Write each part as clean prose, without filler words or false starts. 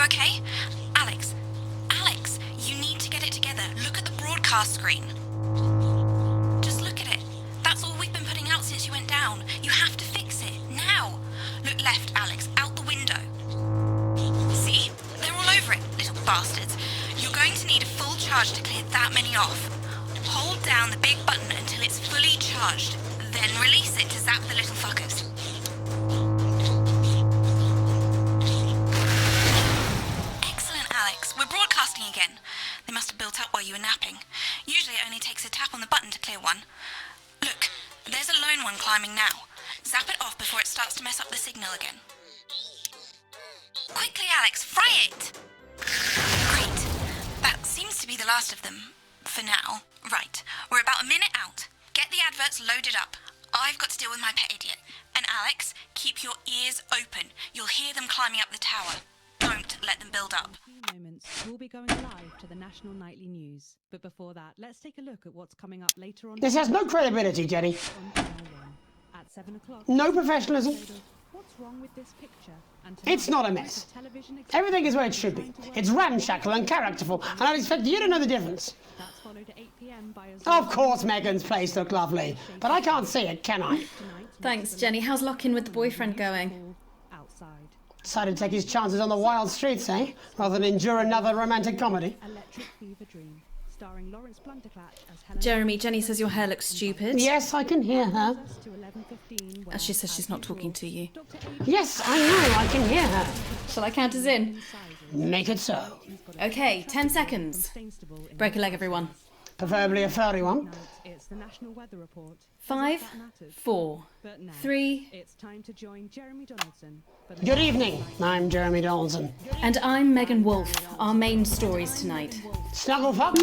you okay? Alex, you need to get it together. Look at the broadcast screen. Just look at it. That's all we've been putting out since you went down. You have to fix it, now. Look left, Alex, out the window. See? They're all over it, little bastards. You're going to need a full charge to clear that many off. Hold down the big button until it's fully charged. Then release it to zap the little fuckers. Excellent, Alex. We're broadcasting again. They must have built up while you were napping. Usually it only takes a tap on the button to clear one. Look, there's a lone one climbing now. Zap it off before it starts to mess up the signal again. Quickly, Alex, fry it! Great. That seems to be the last of them. For now. Right, we're about a minute out. Get the adverts loaded up. I've got to deal with my pet idiot. And Alex, keep your ears open. You'll hear them climbing up the tower. Don't let them build up. In a few moments, we'll be going live to the National Nightly News. But before that, let's take a look at what's coming up later on. This has no credibility, Jenny. On Channel 1 at 7 o'clock. No professionalism. What's wrong with this picture? And It's not a mess. Everything is where it should be. It's ramshackle and characterful, and I'd expect you to know the difference. That's followed at 8 p.m. by Of course Megan's place looked lovely, but I can't see it, can I? Thanks, Jenny. How's lock-in with the boyfriend going? Outside. Decided to take his chances on the wild streets, eh? Rather than endure another romantic comedy. Electric Fever Dream, starring Lawrence Blunderclatch as Helen. Jeremy, Jenny says your hair looks stupid. Yes, I can hear her. To 11:15, where, She says she's as not usual, talking to you. Dr. A. Yes, I know, I can hear her. Shall I count us in? Make it so. Okay, 10 seconds. Stainstable in Break a leg, everyone. Preferably a furry one. It's the National Weather Report. 5, 4, But now, 3, it's time to join Jeremy Donaldson. For the Good evening, I'm Jeremy Donaldson. and I'm Megan Wolfe. Our main stories tonight. Snugglefuck?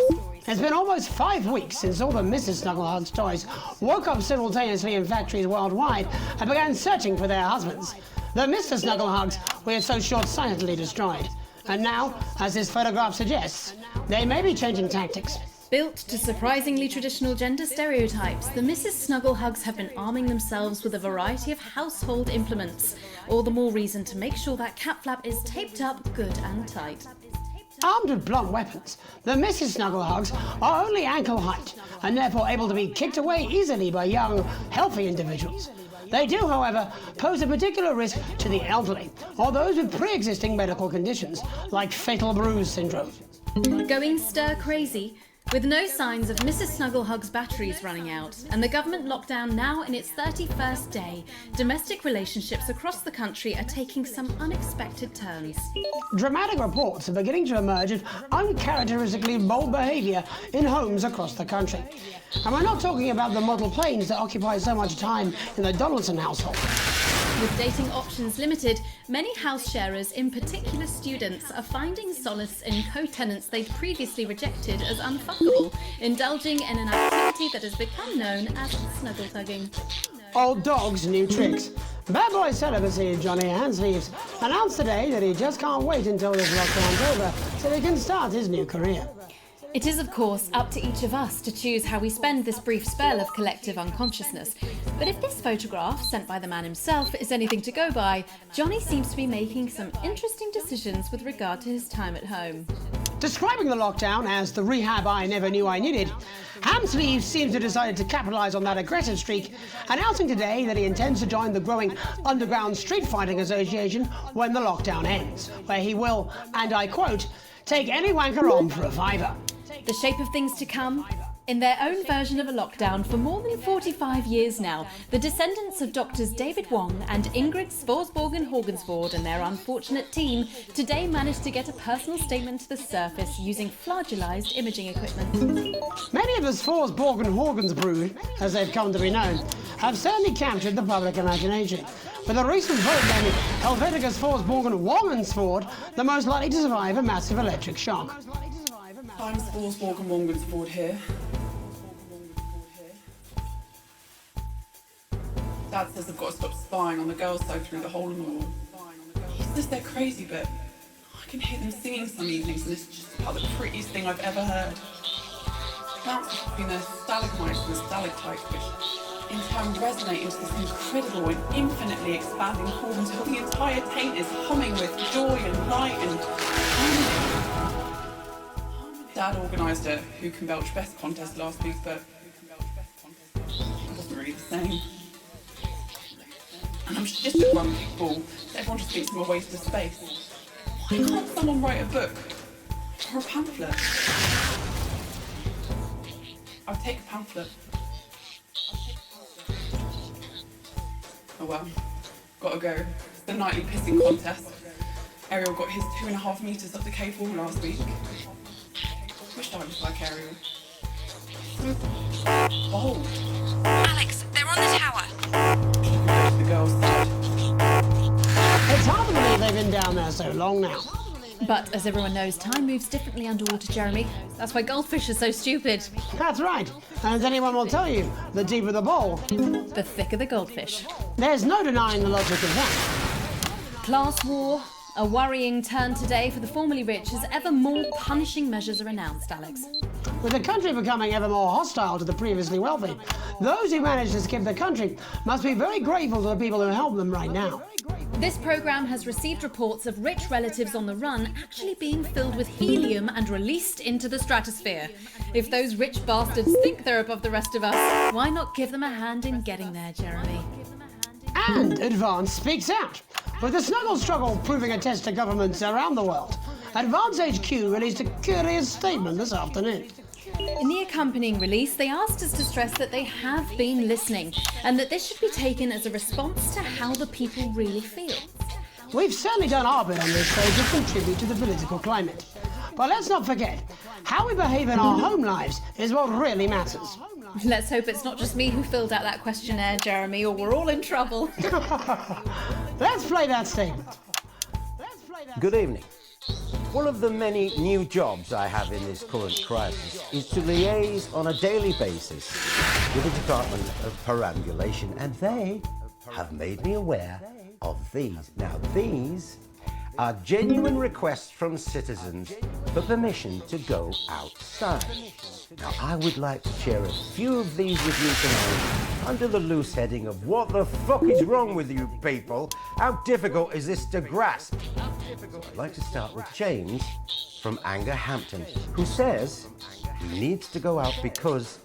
It's been almost 5 weeks since all the Mrs. Snugglehugs toys woke up simultaneously in factories worldwide and began searching for their husbands. The Mr. Snugglehugs we had so short-sightedly destroyed. And now, as this photograph suggests, they may be changing tactics. Built to surprisingly traditional gender stereotypes, the Mrs. Snugglehugs have been arming themselves with a variety of household implements. All the more reason to make sure that cat flap is taped up good and tight. Armed with blunt weapons, the Mrs. Snugglehugs are only ankle height and therefore able to be kicked away easily by young, healthy individuals. They do, however, pose a particular risk to the elderly or those with pre-existing medical conditions like fatal bruise syndrome. Going stir crazy, with no signs of Mrs. Snugglehugs' batteries running out, and the government lockdown now in its 31st day, domestic relationships across the country are taking some unexpected turns. Dramatic reports are beginning to emerge of uncharacteristically bold behaviour in homes across the country. And we're not talking about the model planes that occupy so much time in the Donaldson household. With dating options limited, many house sharers, in particular students, are finding solace in co-tenants they'd previously rejected as unfuckable, indulging in an activity that has become known as snuggle tugging. Old dog's new tricks. Bad boy celibacy Johnny Handsleeves announced today that he just can't wait until this lockdown's over so he can start his new career. It is, of course, up to each of us to choose how we spend this brief spell of collective unconsciousness. But if this photograph, sent by the man himself, is anything to go by, Johnny seems to be making some interesting decisions with regard to his time at home. Describing the lockdown as the rehab I never knew I needed, Hamsleeves seems to have decided to capitalise on that aggressive streak, announcing today that he intends to join the growing Underground Street Fighting Association when the lockdown ends, where he will, and I quote, take any wanker on for a fiver. The shape of things to come? In their own version of a lockdown for more than 45 years now, the descendants of Doctors David Wong and Ingrid Svorsborgen Horgensvoord and their unfortunate team today managed to get a personal statement to the surface using flagellized imaging equipment. Many of the Svorsborgen Horgensbrood, as they've come to be known, have certainly captured the public imagination, with a recent vote naming Helvetica Svorsborgen Wongensvoord the most likely to survive a massive electric shock. I'm Svorsborgen Wongensvoord here. Dad says I've got to stop spying on the girls' side through the hole in the wall. He says they're crazy, but I can hear them singing some evenings and it's just about the prettiest thing I've ever heard. It bounces between the stalagmites and the stalactites, which in turn resonate into this incredible and infinitely expanding chord until the entire taint is humming with joy and light and harmony. Dad organised a Who Can Belch Best contest last week, but it wasn't really the same. And I'm just a grumpy fool. Everyone just thinks I'm a waste of space. Why can't someone write a book or a pamphlet? I'll take a pamphlet. Oh well, gotta go. It's the nightly pissing contest. Ariel got his 2.5 metres up the cave wall last week. Wished I was like Ariel. So bold. Alex, they're on the tower. The girls said. It's hard to believe they've been down there so long now. But as everyone knows, time moves differently underwater, Jeremy. That's why goldfish are so stupid. That's right. And as anyone will tell you, the deeper the bowl, The thicker the goldfish. there's no denying the logic of that. Class war, a worrying turn today for the formerly rich as ever more punishing measures are announced, Alex. With the country becoming ever more hostile to the previously wealthy, those who manage to skip the country must be very grateful to the people who help them right now. This programme has received reports of rich relatives on the run actually being filled with helium and released into the stratosphere. If those rich bastards think they're above the rest of us, why not give them a hand in getting there, Jeremy? And Advance speaks out. With the snuggle struggle proving a test to governments around the world, Advance HQ released a curious statement this afternoon. In the accompanying release, they asked us to stress that they have been listening and that this should be taken as a response to how the people really feel. We've certainly done our bit on this show to contribute to the political climate. But let's not forget, how we behave in our home lives is what really matters. Let's hope it's not just me who filled out that questionnaire, Jeremy, or we're all in trouble. Let's play that statement. Good evening. One of the many new jobs I have in this current crisis is to liaise on a daily basis with the Department of Perambulation, and they have made me aware of these. Now, these are genuine requests from citizens for permission to go outside. Now, I would like to share a few of these with you tonight under the loose heading of what the fuck is wrong with you people? How difficult is this to grasp? I'd like to start with James from Angerhampton, who says he needs to go out because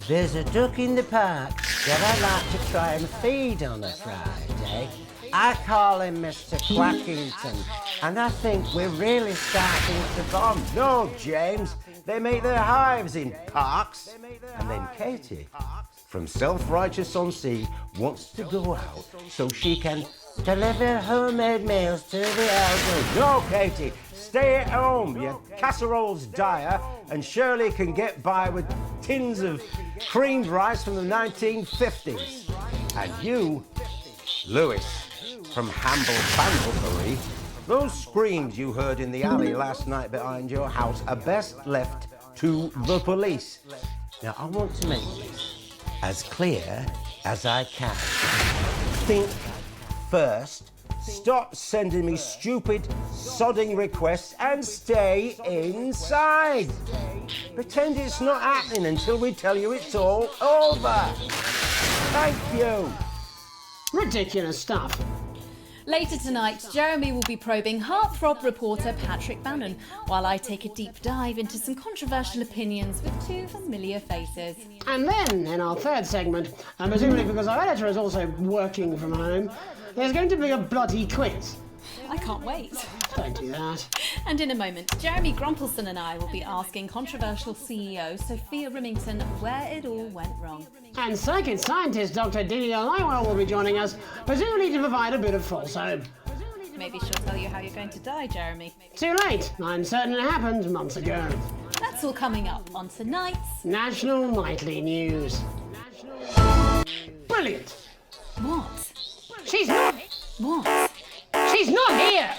there's a duck in the park that I like to try and feed on a Friday. I call him Mr. Quackington, and I think we're really starting to bond. No, James, they make their hives in parks. And then Katie, from Self-Righteous-on-Sea, wants to go out so she can deliver homemade meals to the elderly. No, Katie, stay at home. Your casserole's dire, and Shirley can get by with tins of creamed rice from the 1950s. And you, Lewis, from Hamble-Banglebury, those screams you heard in the alley last night behind your house are best left to the police. Now, I want to make this as clear as I can. Think first, stop sending me stupid, sodding requests, and stay inside. Pretend it's not happening until we tell you it's all over. Thank you. Ridiculous stuff. Later tonight, Jeremy will be probing heartthrob reporter Patrick Bannon, while I take a deep dive into some controversial opinions with two familiar faces. And then, in our third segment, and presumably because our editor is also working from home, there's going to be a bloody quiz. I can't wait. Don't do that. And in a moment, Jeremy Grumpelson and I will be asking controversial CEO Sophia Remington where it all went wrong. And psychic scientist Dr. Didier Lywell will be joining us, presumably to provide a bit of false hope. Maybe she'll tell you how you're going to die, Jeremy. Too late. I'm certain it happened months ago. That's all coming up on tonight's National Nightly News. Brilliant. What? She's not. What? She's not here.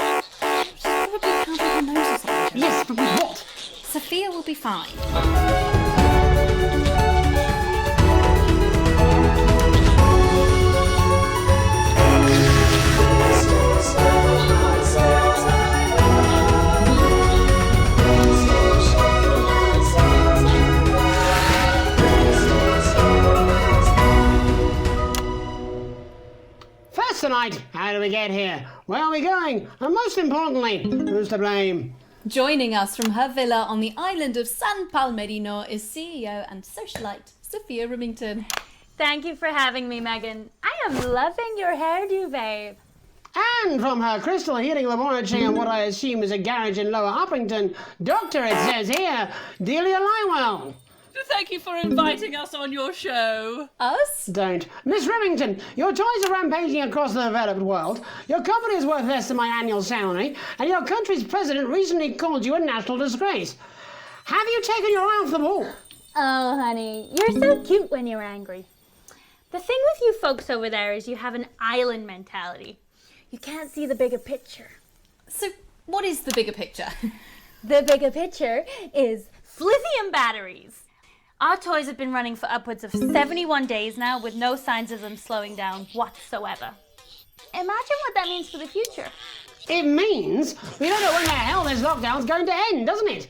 She's probably covered her nose or something. Yes, but with what? Sophia will be fine. we get here? Where are we going? And most importantly, who's to blame? Joining us from her villa on the island of San Palmerino is CEO and socialite Sophia Remington. Thank you for having me, Megan. I am loving your hairdo, babe. And from her crystal heating laboratory in what I assume is a garage in Lower Uppington, Doctor, it says here, Delia Lywell. Thank you for inviting us on your show. Us? Don't. Miss Remington, your toys are rampaging across the developed world, your company is worth less than my annual salary, and your country's president recently called you a national disgrace. Have you taken your eye off the ball? Oh, honey, you're so cute when you're angry. The thing with you folks over there is you have an island mentality. You can't see the bigger picture. So, what is the bigger picture? The bigger picture is lithium batteries. Our toys have been running for upwards of 71 days now with no signs of them slowing down whatsoever. Imagine what that means for the future. It means we don't know when the hell this lockdown's going to end, doesn't it?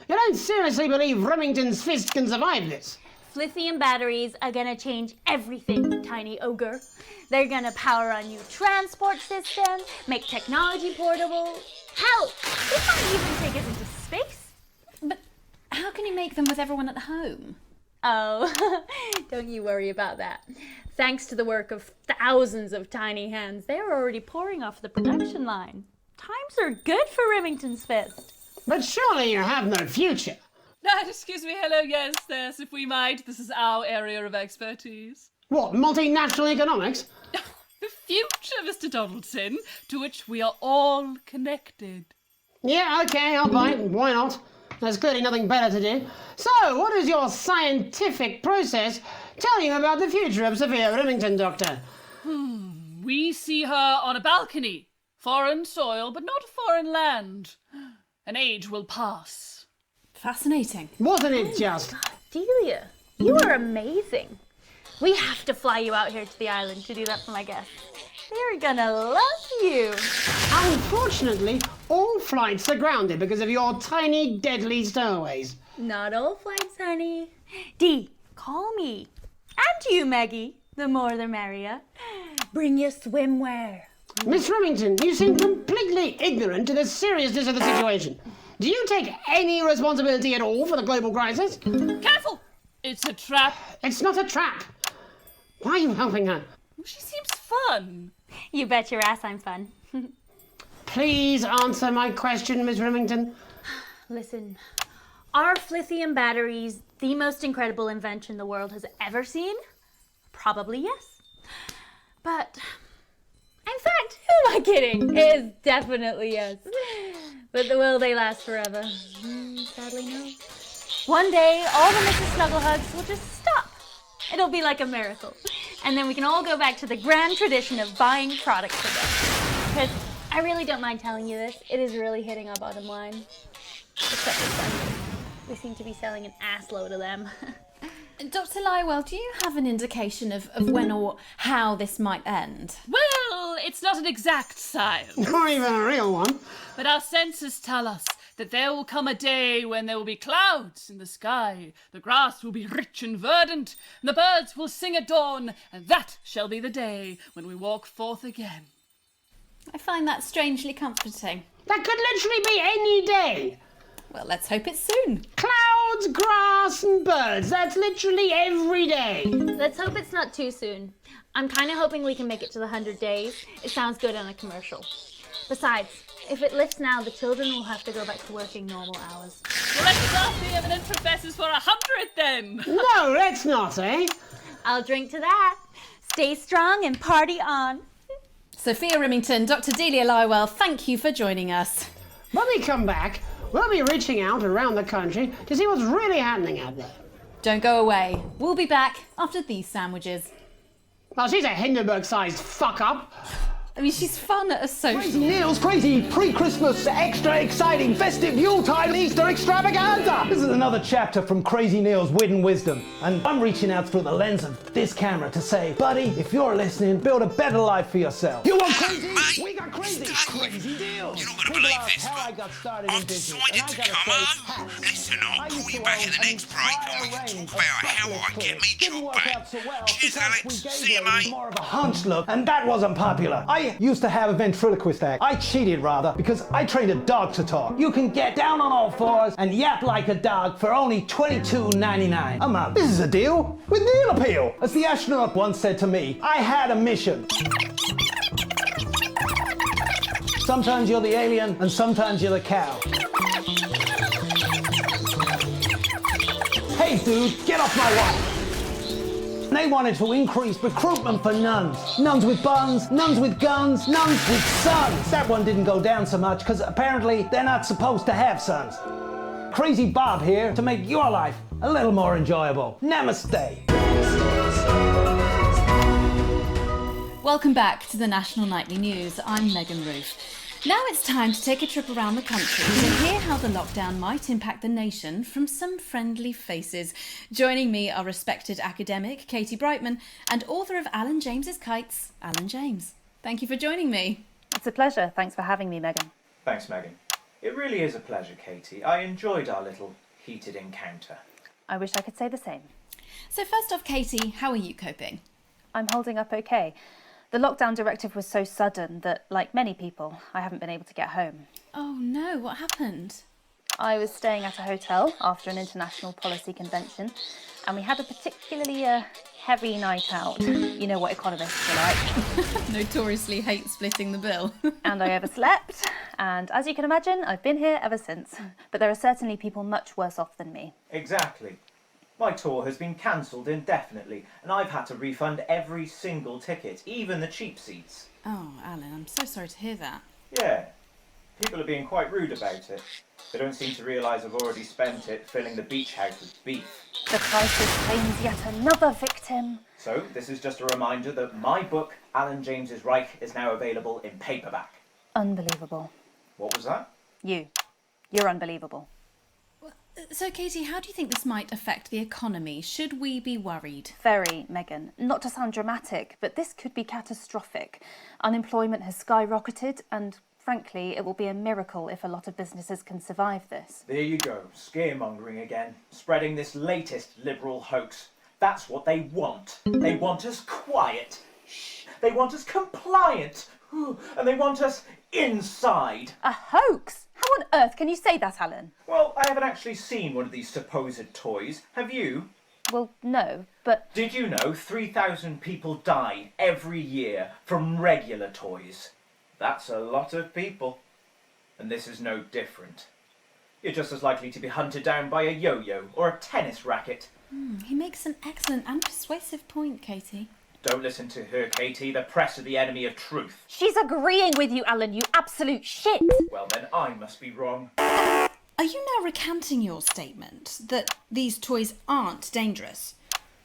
You don't seriously believe Remington's fist can survive this? Lithium batteries are gonna change everything, tiny ogre. They're gonna power a new transport system, make technology portable. Hell, they might even take us into space. But how can you make them with everyone at home? Oh, don't you worry about that. Thanks to the work of thousands of tiny hands, they're already pouring off the production line. Times are good for Remington's fist. But surely you have no future. Excuse me, hello, yes, if we might. This is our area of expertise. What, multinational economics? The future, Mr. Donaldson, to which we are all connected. Yeah, okay, I'll buy it. Why not? There's clearly nothing better to do. So, what does your scientific process tell you about the future of Sophia Remington, Doctor? We see her on a balcony. Foreign soil, but not foreign land. An age will pass. Fascinating. Wasn't it just? Delia, you are amazing. We have to fly you out here to the island to do that for my guests. They're gonna love you. Unfortunately, all flights are grounded because of your tiny, deadly stowaways. Not all flights, honey. Dee, call me. And you, Maggie. The more the merrier. Bring your swimwear. Miss Remington, you seem completely ignorant to the seriousness of the situation. Do you take any responsibility at all for the global crisis? Careful! It's a trap. It's not a trap. Why are you helping her? She seems fun. You bet your ass I'm fun. Please answer my question, Miss Remington. Listen, are lithium batteries the most incredible invention the world has ever seen? Probably yes. But, in fact, who am I kidding? It is definitely yes. But will they last forever? Sadly, no. One day, all the Mrs. Snugglehugs will just stop. It'll be like a miracle. And then we can all go back to the grand tradition of buying products again. Because I really don't mind telling you this, it is really hitting our bottom line. Except for Sunday. We seem to be selling an assload of them. Dr. Lywell, do you have an indication of when or how this might end? Well, it's not an exact science. Not even a real one. But our senses tell us that there will come a day when there will be clouds in the sky, the grass will be rich and verdant, and the birds will sing at dawn, and that shall be the day when we walk forth again. I find that strangely comforting. That could literally be any day. Well, let's hope it's soon. Clouds, grass, and birds. That's literally every day. Let's hope it's not too soon. I'm kind of hoping we can make it to the 100 days. It sounds good on a commercial. Besides, if it lifts now, the children will have to go back to working normal hours. Well, let's ask the eminent professors for 100 then. No, let's not, eh? I'll drink to that. Stay strong and party on. Sophia Remington, Dr. Delia Lywell, thank you for joining us. When we come back, we'll be reaching out around the country to see what's really happening out there. Don't go away. We'll be back after these sandwiches. Well, she's a Hindenburg-sized fuck-up. I mean, she's fun at a social. Crazy Neil's crazy pre-Christmas, extra exciting festive Yuletide Easter extravaganza! This is another chapter from Crazy Neil's Wit and Wisdom, and I'm reaching out through the lens of this camera to say, buddy, if you're listening, build a better life for yourself. You want crazy? We got crazy! Crazy deals! You're not gonna believe this, how I but got started I've in business, decided and I to gotta come say, Listen, I'll call you back at the next break and we can talk about how I get me job back. Cheers, Alex. See you, mate. More of a hunch look, and that wasn't popular. I used to have a ventriloquist act. I cheated, rather, because I trained a dog to talk. You can get down on all fours and yap like a dog for only $22.99 a month. This is a deal with deal appeal. As the astronaut once said to me, I had a mission. Sometimes you're the alien, and sometimes you're the cow. Hey dude, get off my wife! They wanted to increase recruitment for nuns. Nuns with buns, nuns with guns, nuns with sons. That one didn't go down so much because apparently they're not supposed to have sons. Crazy Bob here to make your life a little more enjoyable. Namaste. Welcome back to the National Nightly News. I'm Megan Roof. Now it's time to take a trip around the country to hear how the lockdown might impact the nation from some friendly faces. Joining me are respected academic Katie Brightman and author of Alan James's Kites, Alan James. Thank you for joining me. It's a pleasure. Thanks for having me, Megan. Thanks, Megan. It really is a pleasure, Katie. I enjoyed our little heated encounter. I wish I could say the same. So first off, Katie, how are you coping? I'm holding up okay. The lockdown directive was so sudden that, like many people, I haven't been able to get home. Oh no, what happened? I was staying at a hotel after an international policy convention, and we had a particularly heavy night out. You know what economists are like. Notoriously hate splitting the bill. And I overslept, and as you can imagine, I've been here ever since. But there are certainly people much worse off than me. Exactly. My tour has been cancelled indefinitely, and I've had to refund every single ticket, even the cheap seats. Oh, Alan, I'm so sorry to hear that. Yeah. People are being quite rude about it. They don't seem to realise I've already spent it filling the beach house with beef. The crisis claims yet another victim. So, this is just a reminder that my book, Alan James's Reich, is now available in paperback. Unbelievable. What was that? You're unbelievable. So, Katie, how do you think this might affect the economy? Should we be worried? Very, Megan. Not to sound dramatic, but this could be catastrophic. Unemployment has skyrocketed, and frankly, it will be a miracle if a lot of businesses can survive this. There you go, scaremongering again, spreading this latest liberal hoax. That's what they want. They want us quiet. Shh. They want us compliant. And they want us inside. A hoax? How on earth can you say that, Alan? Well, I haven't actually seen one of these supposed toys. Have you? Well, no, but... Did you know 3,000 people die every year from regular toys? That's a lot of people. And this is no different. You're just as likely to be hunted down by a yo-yo or a tennis racket. He makes an excellent and persuasive point, Katie. Don't listen to her, Katie. The press are the enemy of truth. She's agreeing with you, Alan, you absolute shit! Well, then I must be wrong. Are you now recanting your statement that these toys aren't dangerous?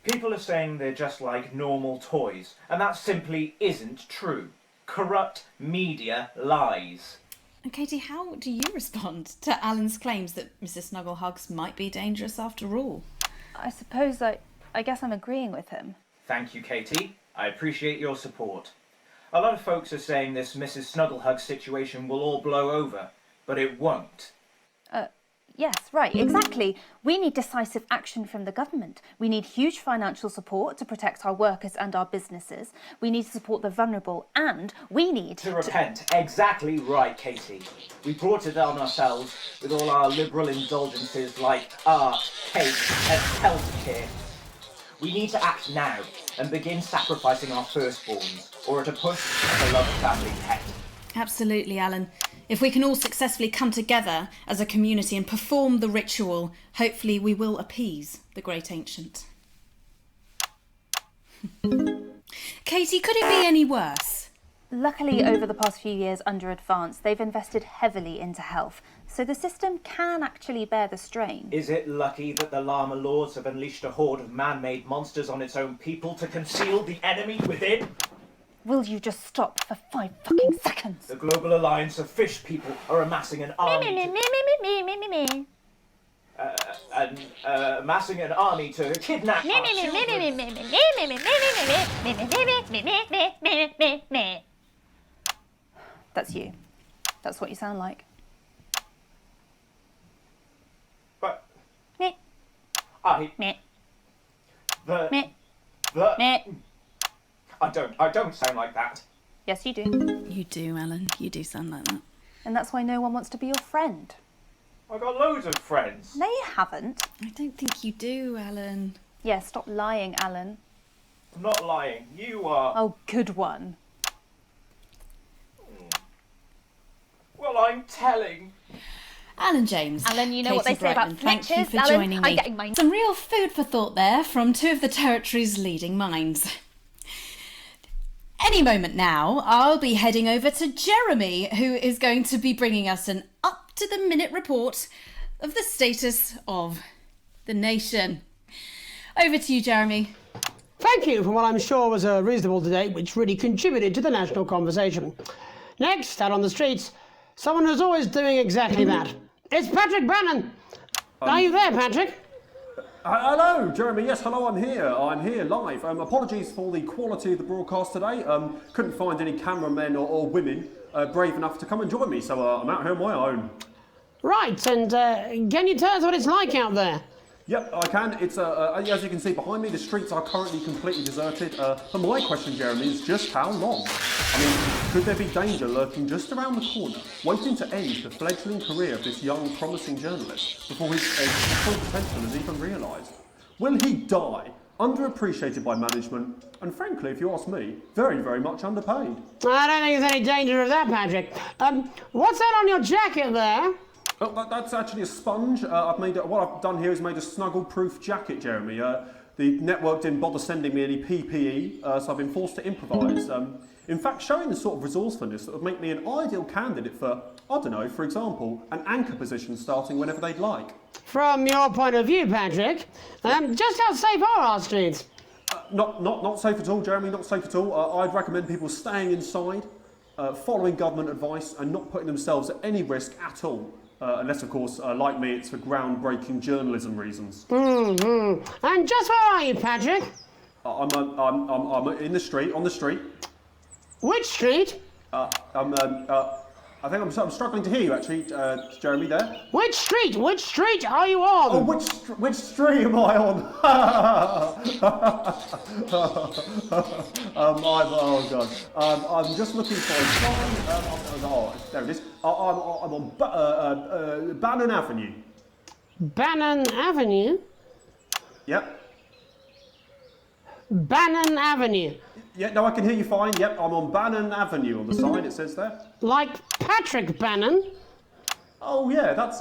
People are saying they're just like normal toys, and that simply isn't true. Corrupt media lies. And Katie, how do you respond to Alan's claims that Mrs. Snugglehugs might be dangerous after all? I suppose I guess I'm agreeing with him. Thank you, Katie. I appreciate your support. A lot of folks are saying this Mrs. Snugglehug situation will all blow over, but it won't. Yes, right, exactly. We need decisive action from the government. We need huge financial support to protect our workers and our businesses. We need to support the vulnerable, and we need to repent. Exactly right, Katie. We brought it on ourselves with all our liberal indulgences like art, cake, and healthcare. We need to act now and begin sacrificing our firstborns, or at a push, a beloved family pet. Absolutely, Alan. If we can all successfully come together as a community and perform the ritual, hopefully we will appease the great ancient. Katie, could it be any worse? Luckily, over the past few years under Advance, they've invested heavily into health, so the system can actually bear the strain. Is it lucky that the Llama Lords have unleashed a horde of man-made monsters on its own people to conceal the enemy within? Will you just stop for 5 fucking seconds? The Global Alliance of Fish People are amassing an army amassing an army to kidnap our children. That's you. That's what you sound like. Meh. The... I don't sound like that. Yes, you do. You do, Alan. You do sound like that. And that's why no one wants to be your friend. I've got loads of friends. No, you haven't. I don't think you do, Alan. Yeah, stop lying, Alan. I'm not lying. You are. Oh, good one. Well, I'm telling. Alan James. Alan, you know Katie what they say about Brightman, thank you snitches, for Alan. joining me. I'm getting mine. Some real food for thought there from two of the territory's leading minds. Any moment now, I'll be heading over to Jeremy, who is going to be bringing us an up-to-the-minute report of the status of the nation. Over to you, Jeremy. Thank you for what I'm sure was a reasonable debate which really contributed to the national conversation. Next, out on the streets, someone who's always doing exactly that. It's Patrick Bannon. Are you there, Patrick? Hello, Jeremy. Yes, hello, I'm here. I'm here live. Apologies for the quality of the broadcast today. Couldn't find any cameramen or women brave enough to come and join me, so I'm out here on my own. Right, and can you tell us what it's like out there? Yep, I can. It's as you can see behind me, the streets are currently completely deserted. But my question, Jeremy, is just how long? I mean, could there be danger lurking just around the corner, waiting to end the fledgling career of this young, promising journalist before his full potential is even realised? Will he die, underappreciated by management, and frankly, if you ask me, very, very much underpaid? I don't think there's any danger of that, Patrick. What's that on your jacket there? Oh, that's actually a sponge. What I've done here is made a snuggle-proof jacket, Jeremy. The network didn't bother sending me any PPE, so I've been forced to improvise. In fact, showing the sort of resourcefulness that would make me an ideal candidate for, I don't know, for example, an anchor position starting whenever they'd like. From your point of view, Patrick, just how safe are our streets? Not safe at all, Jeremy, not safe at all. I'd recommend people staying inside, following government advice and not putting themselves at any risk at all. Unless, of course, like me, it's for groundbreaking journalism reasons. Mm-hmm. And just where are you, Patrick? I'm in the street, on the street. Which street? I think I'm struggling to hear you, actually, Jeremy, there. Which street? Which street are you on? Oh, which street am I on? Oh, God. I'm just looking for a sign. There it is. I'm on Bannon Avenue. Bannon Avenue? Yep. Bannon Avenue. Yeah, no, I can hear you fine. Yep, I'm on Bannon Avenue on the sign, it says there. Like Patrick Bannon? Oh, yeah, that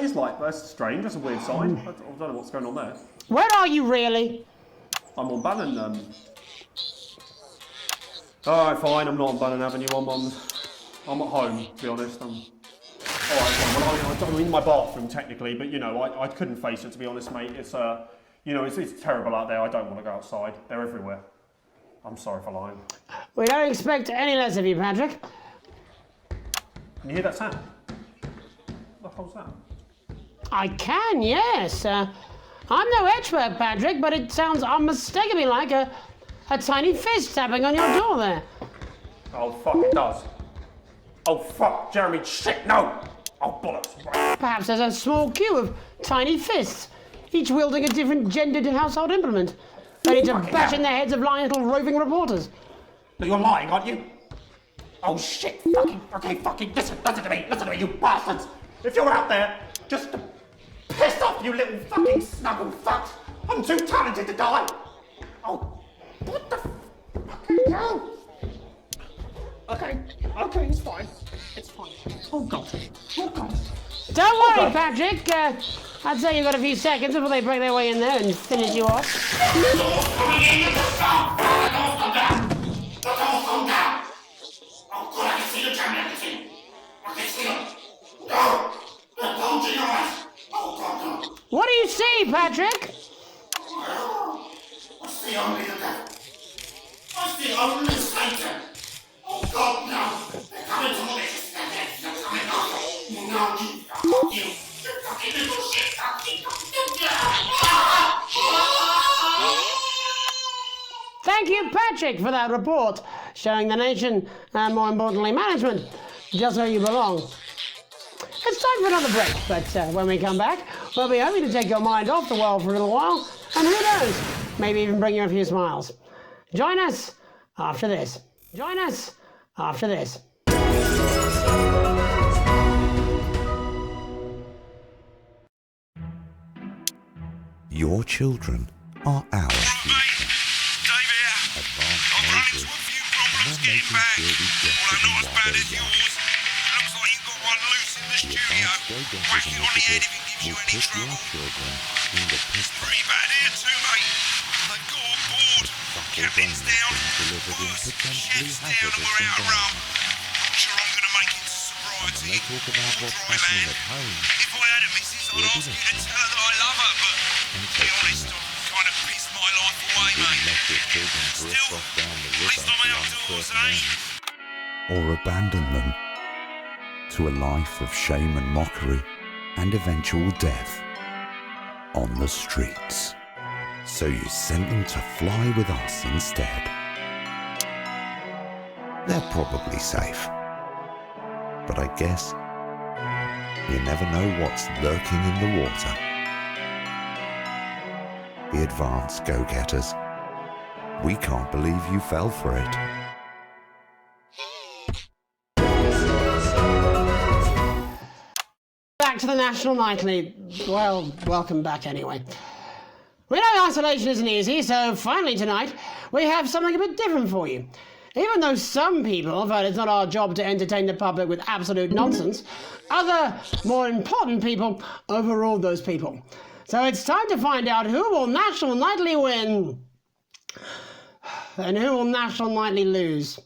is like, that's strange, that's a weird sign. I don't know what's going on there. Where are you really? I'm on Bannon, Alright, fine, I'm not on Bannon Avenue, I'm at home, to be honest. Alright, fine, well, I'm in my bathroom, technically, but, you know, I couldn't face it, to be honest, mate. It's, you know, it's terrible out there, I don't want to go outside. They're everywhere. I'm sorry for lying. We don't expect any less of you, Patrick. Can you hear that sound? What the hell's that? I can, yes. I'm no expert, Patrick, but it sounds unmistakably like a tiny fist tapping on your door there. Oh, fuck, it does. Oh, fuck, Jeremy, shit, no! Oh, bollocks. Right. Perhaps there's a small queue of tiny fists, each wielding a different gendered household implement, ready to bash in the heads of lying little roving reporters. But you're lying, aren't you? Oh, shit, fucking, listen to me, you bastards! If you're out there, just to piss off, you little fucking snuggle fucks! I'm too talented to die! Oh, what the fucking hell? Okay, it's fine. It's fine. Oh, God. Don't worry, Patrick. I'd say you've got a few seconds before they break their way in there and finish you off. What do you see, Patrick? What's the only Satan? Oh, God, no. They're coming to malicious. They're coming after you. No, you fucking little shit. Thank you, Patrick, for that report, showing the nation, and more importantly, management, just where you belong. It's time for another break, but when we come back, we'll be hoping to take your mind off the world for a little while, and who knows, maybe even bring you a few smiles. Join us after this. Join us after this. Your children are our future. Advanced measures, and they're making sure we get to them while they're young. The Advanced Go Getters Initiative will put your children in the picture. With suckle donuts being delivered in potentially hazardous environments. And when they talk about what's happening at home, we'll be listening and taking notes. Didn't let your children drift off down the river to uncertain ends, or abandon them to a life of shame and mockery and eventual death on the streets. So you sent them to fly with us instead. They're probably safe, but I guess you never know what's lurking in the water. The Advanced Go-Getters. We can't believe you fell for it. Back to the National Nightly. Well, welcome back anyway. We know isolation isn't easy, so finally tonight we have something a bit different for you. Even though some people felt it's not our job to entertain the public with absolute nonsense, other, more important people overruled those people. So it's time to find out who will National Nightly win and who will National Nightly lose.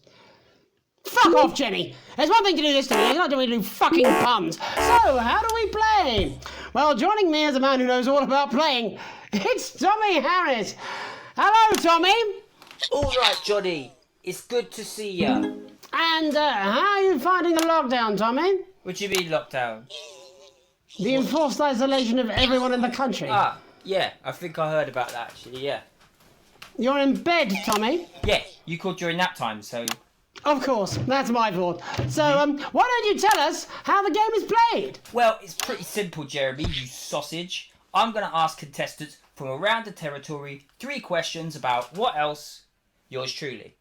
Fuck off, Jenny! There's one thing to do this to me, it's not to do fucking puns. So, how do we play? Well, joining me as a man who knows all about playing, it's Tommy Harris. Hello, Tommy! Alright, Johnny. It's good to see you. And how are you finding the lockdown, Tommy? What do you mean, lockdown? The enforced isolation of everyone in the country. Ah, yeah, I think I heard about that, actually, yeah. You're in bed, Tommy? Yeah, you called during nap time, so... Of course, that's my fault. So, why don't you tell us how the game is played? Well, it's pretty simple, Jeremy, you sausage. I'm going to ask contestants from around the territory 3 questions about what else? Yours truly.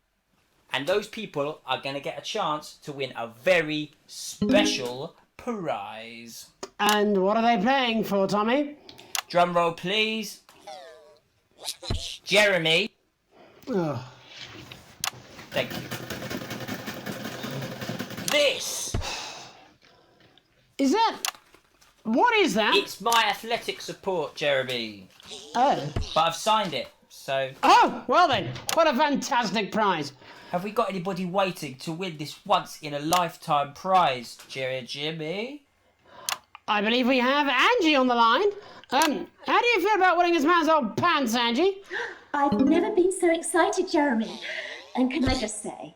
And those people are going to get a chance to win a very special prize. And what are they playing for, Tommy? Drum roll, please. Jeremy. Oh. Thank you. This. Is that... What is that? It's my athletic support, Jeremy. Oh. But I've signed it, so... Oh, well then, what a fantastic prize. Have we got anybody waiting to win this once-in-a-lifetime prize, Jimmy? I believe we have Angie on the line. How do you feel about winning this man's old pants, Angie? I've never been so excited, Jeremy. And can I just say,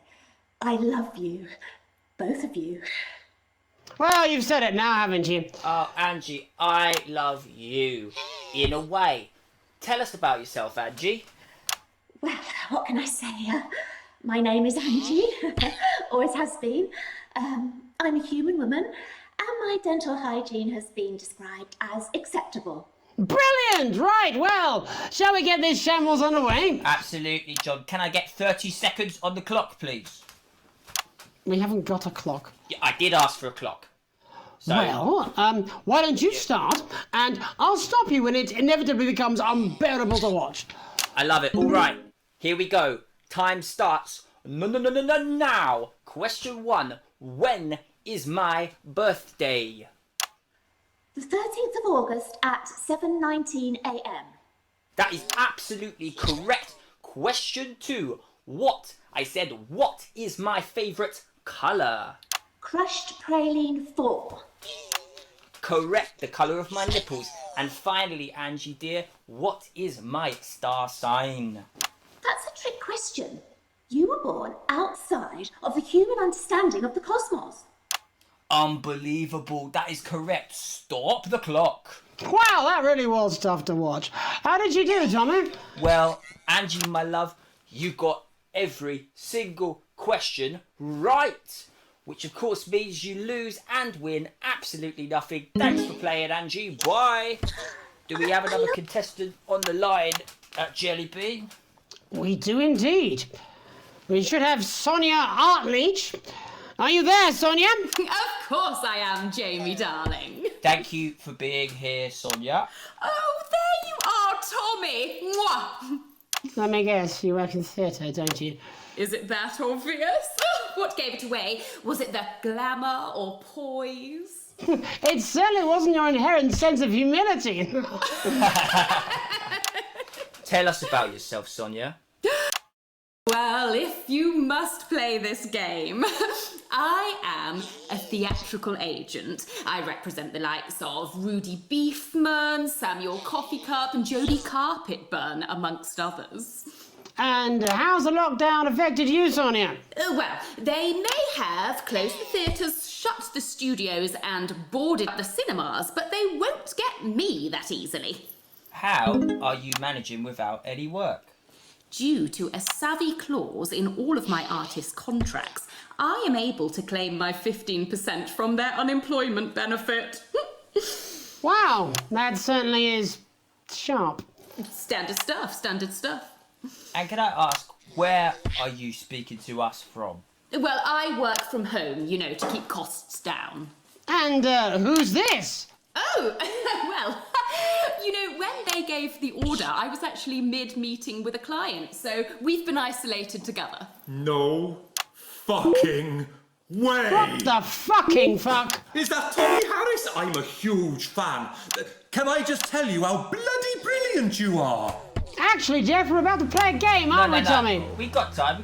I love you. Both of you. Well, you've said it now, haven't you? Oh, Angie, I love you. In a way. Tell us about yourself, Angie. Well, what can I say? My name is Angie. Always has been. I'm a human woman. And my dental hygiene has been described as acceptable. Brilliant! Right, well, shall we get this shambles underway? Absolutely, John. Can I get 30 seconds on the clock, please? We haven't got a clock. Yeah, I did ask for a clock. So... Well, why don't you start, and I'll stop you when it inevitably becomes unbearable to watch. I love it. All right, here we go. Time starts now. Question 1. When is my birthday? The 13th of August at 7:19 a.m. That is absolutely correct. Question 2. What? I said, what is my favourite colour? Crushed praline 4. Correct, the colour of my nipples. And finally, Angie dear, what is my star sign? That's a trick question. You were born outside of the human understanding of the cosmos. Unbelievable, that is correct. Stop the clock. Wow, that really was tough to watch. How did you do, Tommy? Well, Angie, my love, you got every single question right. which of course means you lose and win absolutely nothing. Thanks for playing, Angie. Bye. Do we have another contestant on the line at Jelly Bean? We do indeed. We should have Sonia Artleach. Are you there, Sonia? Of course I am, Jamie, darling. Thank you for being here, Sonia. Oh, there you are, Tommy. Mwah. Let me guess, you work in theatre, don't you? Is it that obvious? What gave it away? Was it the glamour or poise? It certainly wasn't your inherent sense of humility. Tell us about yourself, Sonia. Well, if you must play this game, I am a theatrical agent. I represent the likes of Rudy Beefman, Samuel Coffee Cup and Jodie Carpetburn, amongst others. And how's the lockdown affected you, Sonia? Well, they may have closed the theatres, shut the studios and boarded the cinemas, but they won't get me that easily. How are you managing without any work? Due to a savvy clause in all of my artists' contracts, I am able to claim my 15% from their unemployment benefit. Wow, that certainly is sharp. Standard stuff, standard stuff. And can I ask, where are you speaking to us from? Well, I work from home, you know, to keep costs down. And who's this? Oh, well, you know, when they gave the order, I was actually mid-meeting with a client, so we've been isolated together. No fucking way! What the fucking fuck? Is that Tommy Harris? I'm a huge fan. Can I just tell you how bloody brilliant you are? Actually, Jeff, we're about to play a game, aren't we, Tommy? We got time.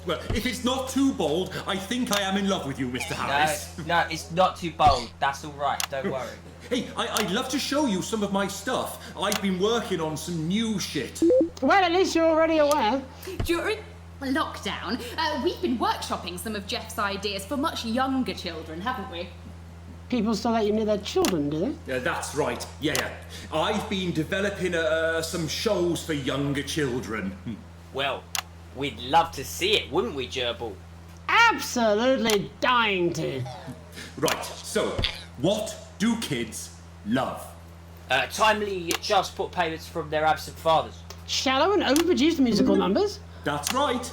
Well, if it's not too bold, I think I am in love with you, Mr. Harris. No, it's not too bold. That's all right. Don't worry. Hey, I'd love to show you some of my stuff. I've been working on some new shit. Well, at least you're already aware. During lockdown, we've been workshopping some of Jeff's ideas for much younger children, haven't we? People still let you near their children, do they? Yeah, that's right. Yeah. I've been developing some shows for younger children. Well, we'd love to see it, wouldn't we, Gerbil? Absolutely dying to. Right, so, what do kids love? Timely child support payments from their absent fathers. Shallow and overproduced musical numbers? That's right.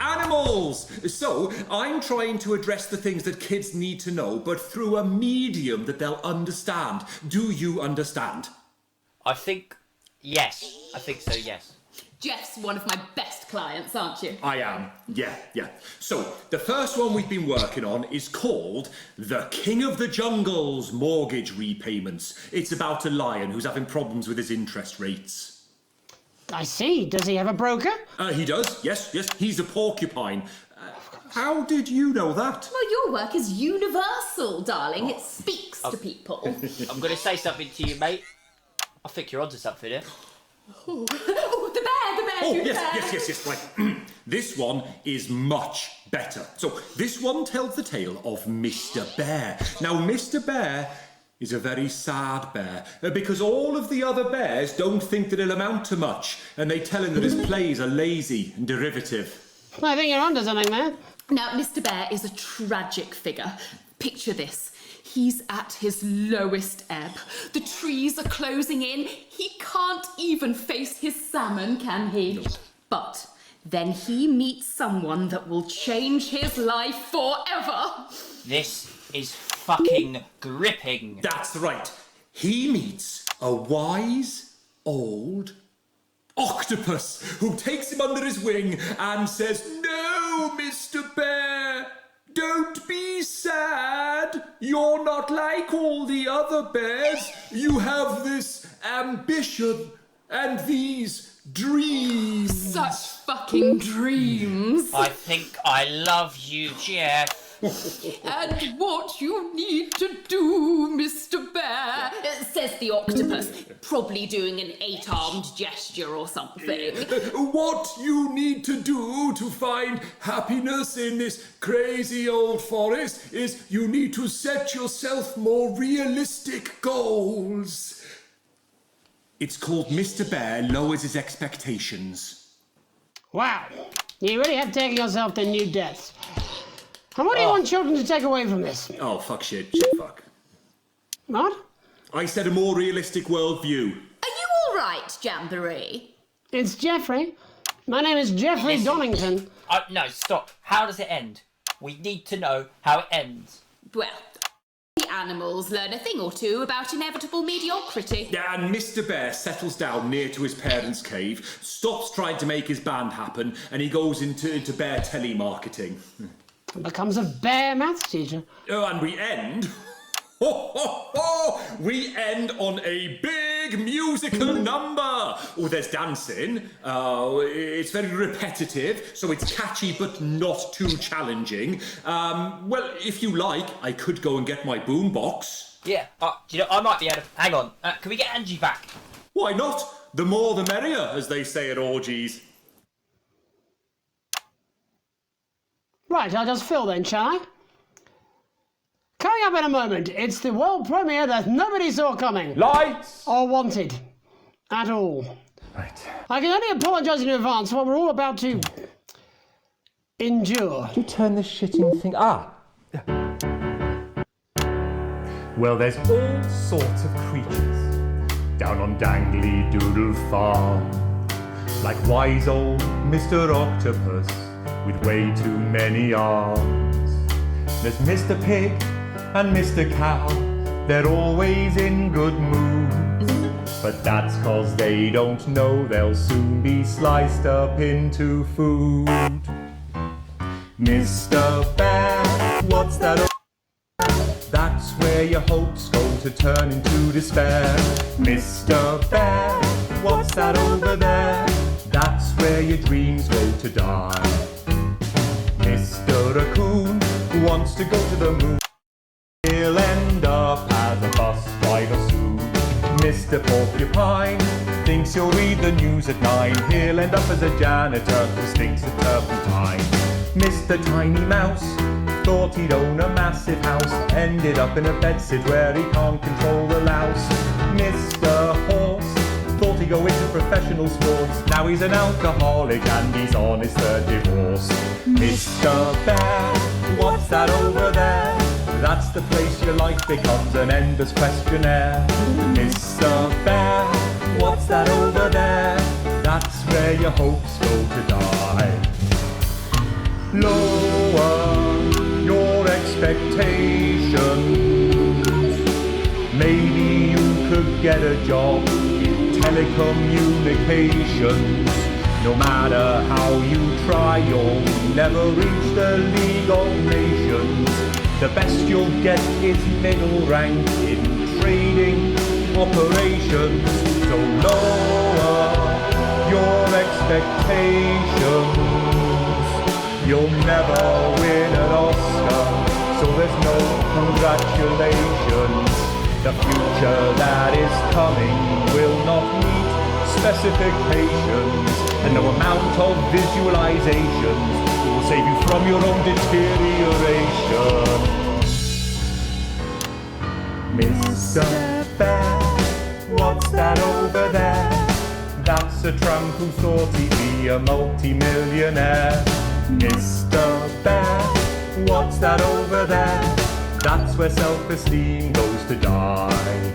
Animals! So, I'm trying to address the things that kids need to know, but through a medium that they'll understand. Do you understand? I think yes. I think so, yes. Jeff's one of my best clients, aren't you? I am, yeah. So, the first one we've been working on is called The King of the Jungle's Mortgage Repayments. It's about a lion who's having problems with his interest rates. I see. Does he have a broker? He does, yes. He's a porcupine. How did you know that? Well, your work is universal, darling. It speaks to people. I'm going to say something to you, mate. I think you're onto something here. Oh, the bear, yes, right. This one is much better. So, this one tells the tale of Mr. Bear. Now, Mr. Bear is a very sad bear, because all of the other bears don't think that it'll amount to much, and they tell him that his plays are lazy and derivative. I think you're onto something there. Now, Mr. Bear is a tragic figure. Picture this. He's at his lowest ebb. The trees are closing in. He can't even face his salmon, can he? No. But then he meets someone that will change his life forever. This is fucking gripping. That's right. He meets a wise old octopus who takes him under his wing and says, "No, Mr. Bear, don't be sad. You're not like all the other bears. You have this ambition and these dreams." Such fucking dreams. I think I love you, Jeff. And what you need to do, Mr. Bear, says the octopus, probably doing an 8-armed gesture or something. What you need to do to find happiness in this crazy old forest is you need to set yourself more realistic goals. It's called Mr. Bear Lowers His Expectations. Wow, you really have taken yourself to new depths. And what do you want children to take away from this? Oh, fuck shit. Shit, fuck. What? I said a more realistic worldview. Are you all right, Jamboree? It's Jeffrey. My name is Jeffrey Donington. No, stop. How does it end? We need to know how it ends. Well, the animals learn a thing or two about inevitable mediocrity. Yeah, and Mr. Bear settles down near to his parents' cave, stops trying to make his band happen, and he goes into bear telemarketing. Becomes a bear maths teacher. Oh, and we end... We end on a big musical number. Oh, there's dancing. It's very repetitive, so it's catchy but not too challenging. Well, if you like, I could go and get my boombox. Yeah, I might be able to... Hang on, can we get Angie back? Why not? The more the merrier, as they say at orgies. Right, I'll just fill then, shall I? Coming up in a moment, it's the world premiere that nobody saw coming. Lights! Or wanted. At all. Right. I can only apologise in advance for what we're all about to... endure. You turn this shitting thing... Well, there's all sorts of creatures down on Dangly Doodle Farm. Like wise old Mr. Octopus with way too many arms. There's Mr. Pig and Mr. Cow, they're always in good moods. But that's 'cause they don't know they'll soon be sliced up into food. Mr. Bear, what's that? That's where your hopes go to turn into despair. Mr. Bear, what's that over there? That's where your dreams go to die. Mr. Raccoon wants to go to the moon. He'll end up as a bus driver soon. Mr. Porcupine thinks he'll read the news at 9. He'll end up as a janitor who stinks of turpentine. Mr. Tiny Mouse thought he'd own a massive house, ended up in a bedsit where he can't control the louse. Mr. Horse thought he'd go into professional sports, now he's an alcoholic and he's on his third divorce. Mr. Bear, what's that over there? That's the place your life becomes an endless questionnaire. Mr. Bear, what's that over there? That's where your hopes go to die. Lower your expectations. Maybe you could get a job in telecommunications. No matter how you try, you'll never reach the League of Nations. The best you'll get is middle rank in trading operations. So lower your expectations. You'll never win an Oscar, so there's no congratulations. The future that is coming will not meet specifications, and no amount of visualizations will save you from your own deterioration. Mr. Bear, what's that over there? That's a tramp who thought he'd be a multi-millionaire. Mr. Bear, what's that over there? That's where self-esteem goes to die.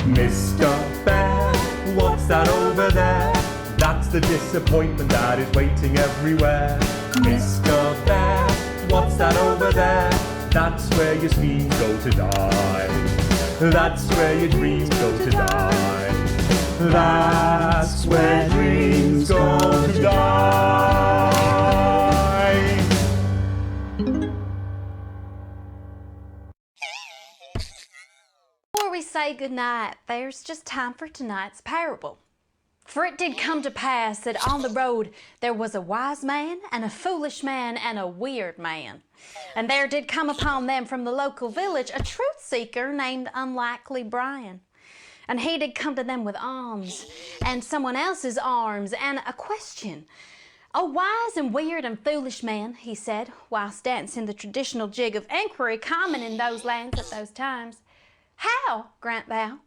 Mr. Bear, what's that over there? That's the disappointment that is waiting everywhere. Mr. Bear, what's that over there? That's where your schemes go to die. That's where your dreams go to die. That's where dreams go to die. Before we say goodnight, there's just time for tonight's parable. For it did come to pass that on the road there was a wise man and a foolish man and a weird man. And there did come upon them from the local village a truth seeker named Unlikely Brian. And he did come to them with alms and someone else's arms and a question. "O wise and weird and foolish man," he said, whilst dancing the traditional jig of inquiry common in those lands at those times, "how, grant thou,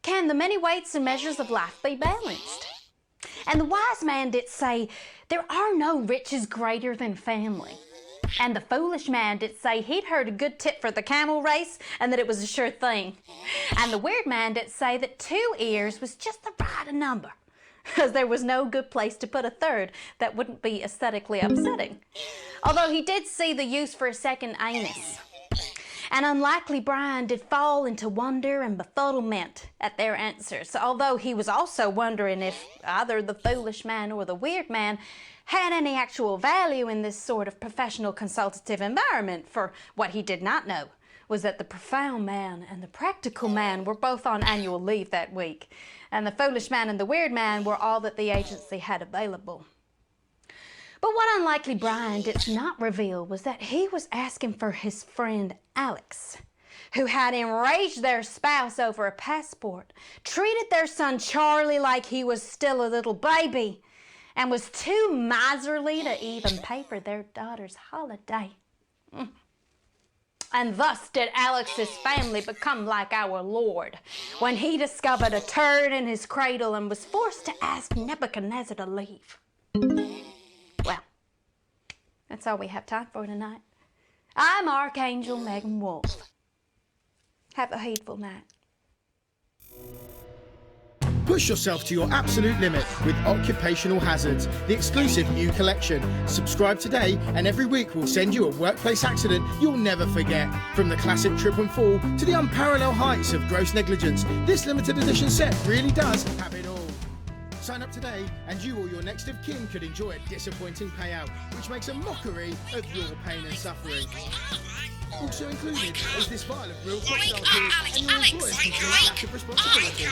can the many weights and measures of life be balanced?" And the wise man did say, "There are no riches greater than family. And the foolish man did say he'd heard a good tip for the camel race and that it was a sure thing. And the weird man did say that 2 ears was just the right number, because there was no good place to put a third that wouldn't be aesthetically upsetting. Although he did see the use for a second anus. And unlikely Brian did fall into wonder and befuddlement at their answers, although he was also wondering if either the foolish man or the weird man had any actual value in this sort of professional consultative environment, for what he did not know was that the profound man and the practical man were both on annual leave that week, and the foolish man and the weird man were all that the agency had available. But what unlikely Brian did not reveal was that he was asking for his friend Alex, who had enraged their spouse over a passport, treated their son Charlie like he was still a little baby, and was too miserly to even pay for their daughter's holiday. And thus did Alex's family become like our Lord, when he discovered a turd in his cradle and was forced to ask Nebuchadnezzar to leave. Well, that's all we have time for tonight. I'm Archangel Megan Wolf. Have a heedful night. Push yourself to your absolute limit with Occupational Hazards, the exclusive new collection. Subscribe today, and every week we'll send you a workplace accident you'll never forget. From the classic trip and fall to the unparalleled heights of gross negligence, this limited edition set really does have it all. Sign up today, and you or your next of kin could enjoy a disappointing payout, which makes a mockery of your pain and suffering. Also included is this vial of real crocodile tears, and your employers can take active responsibility.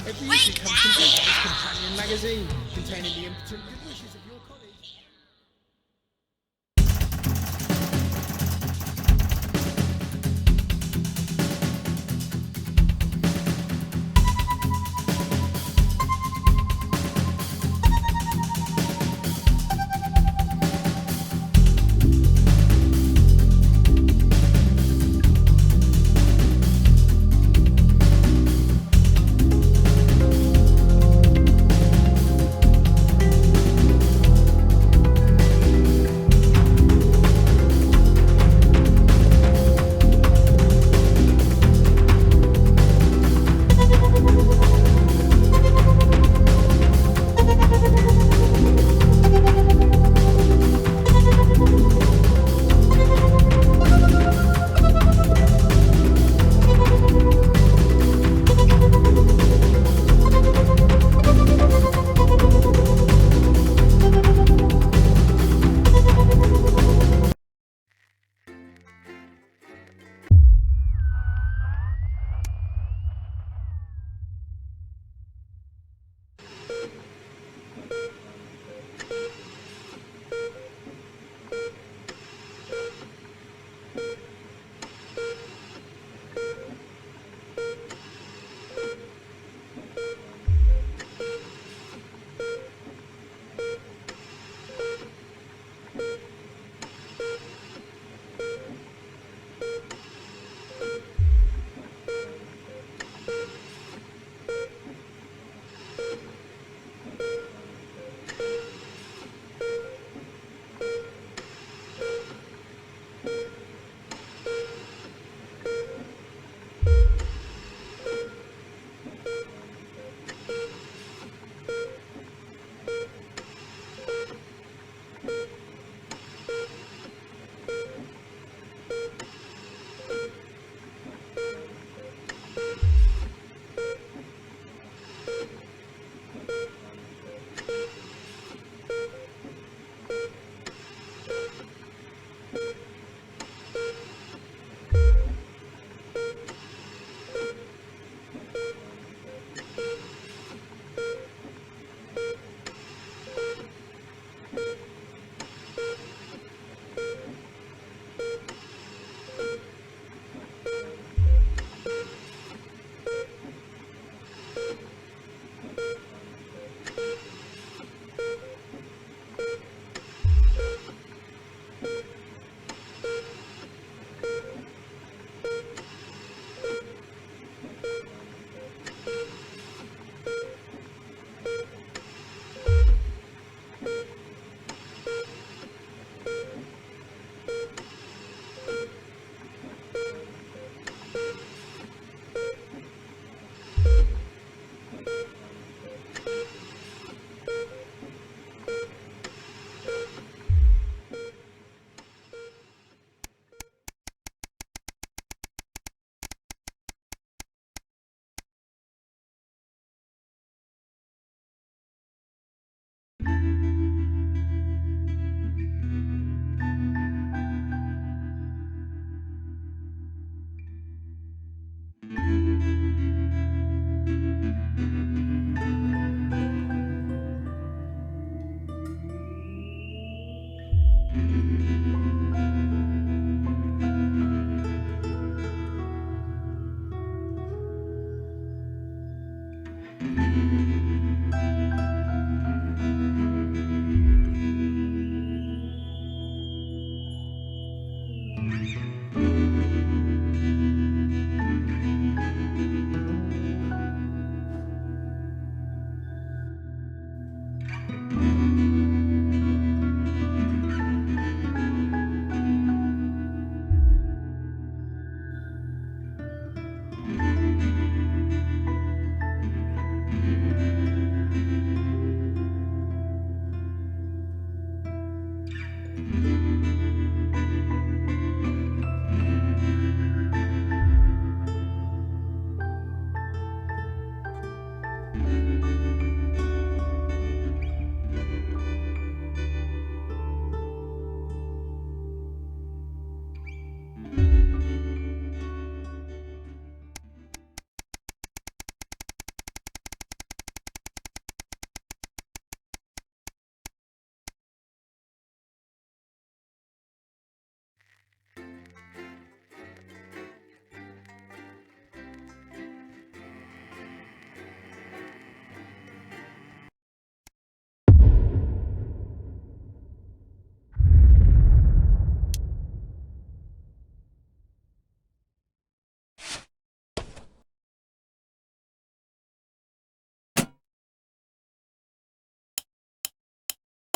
Every issue comes complete with this companion magazine, containing the impotent good wishes of your colleagues.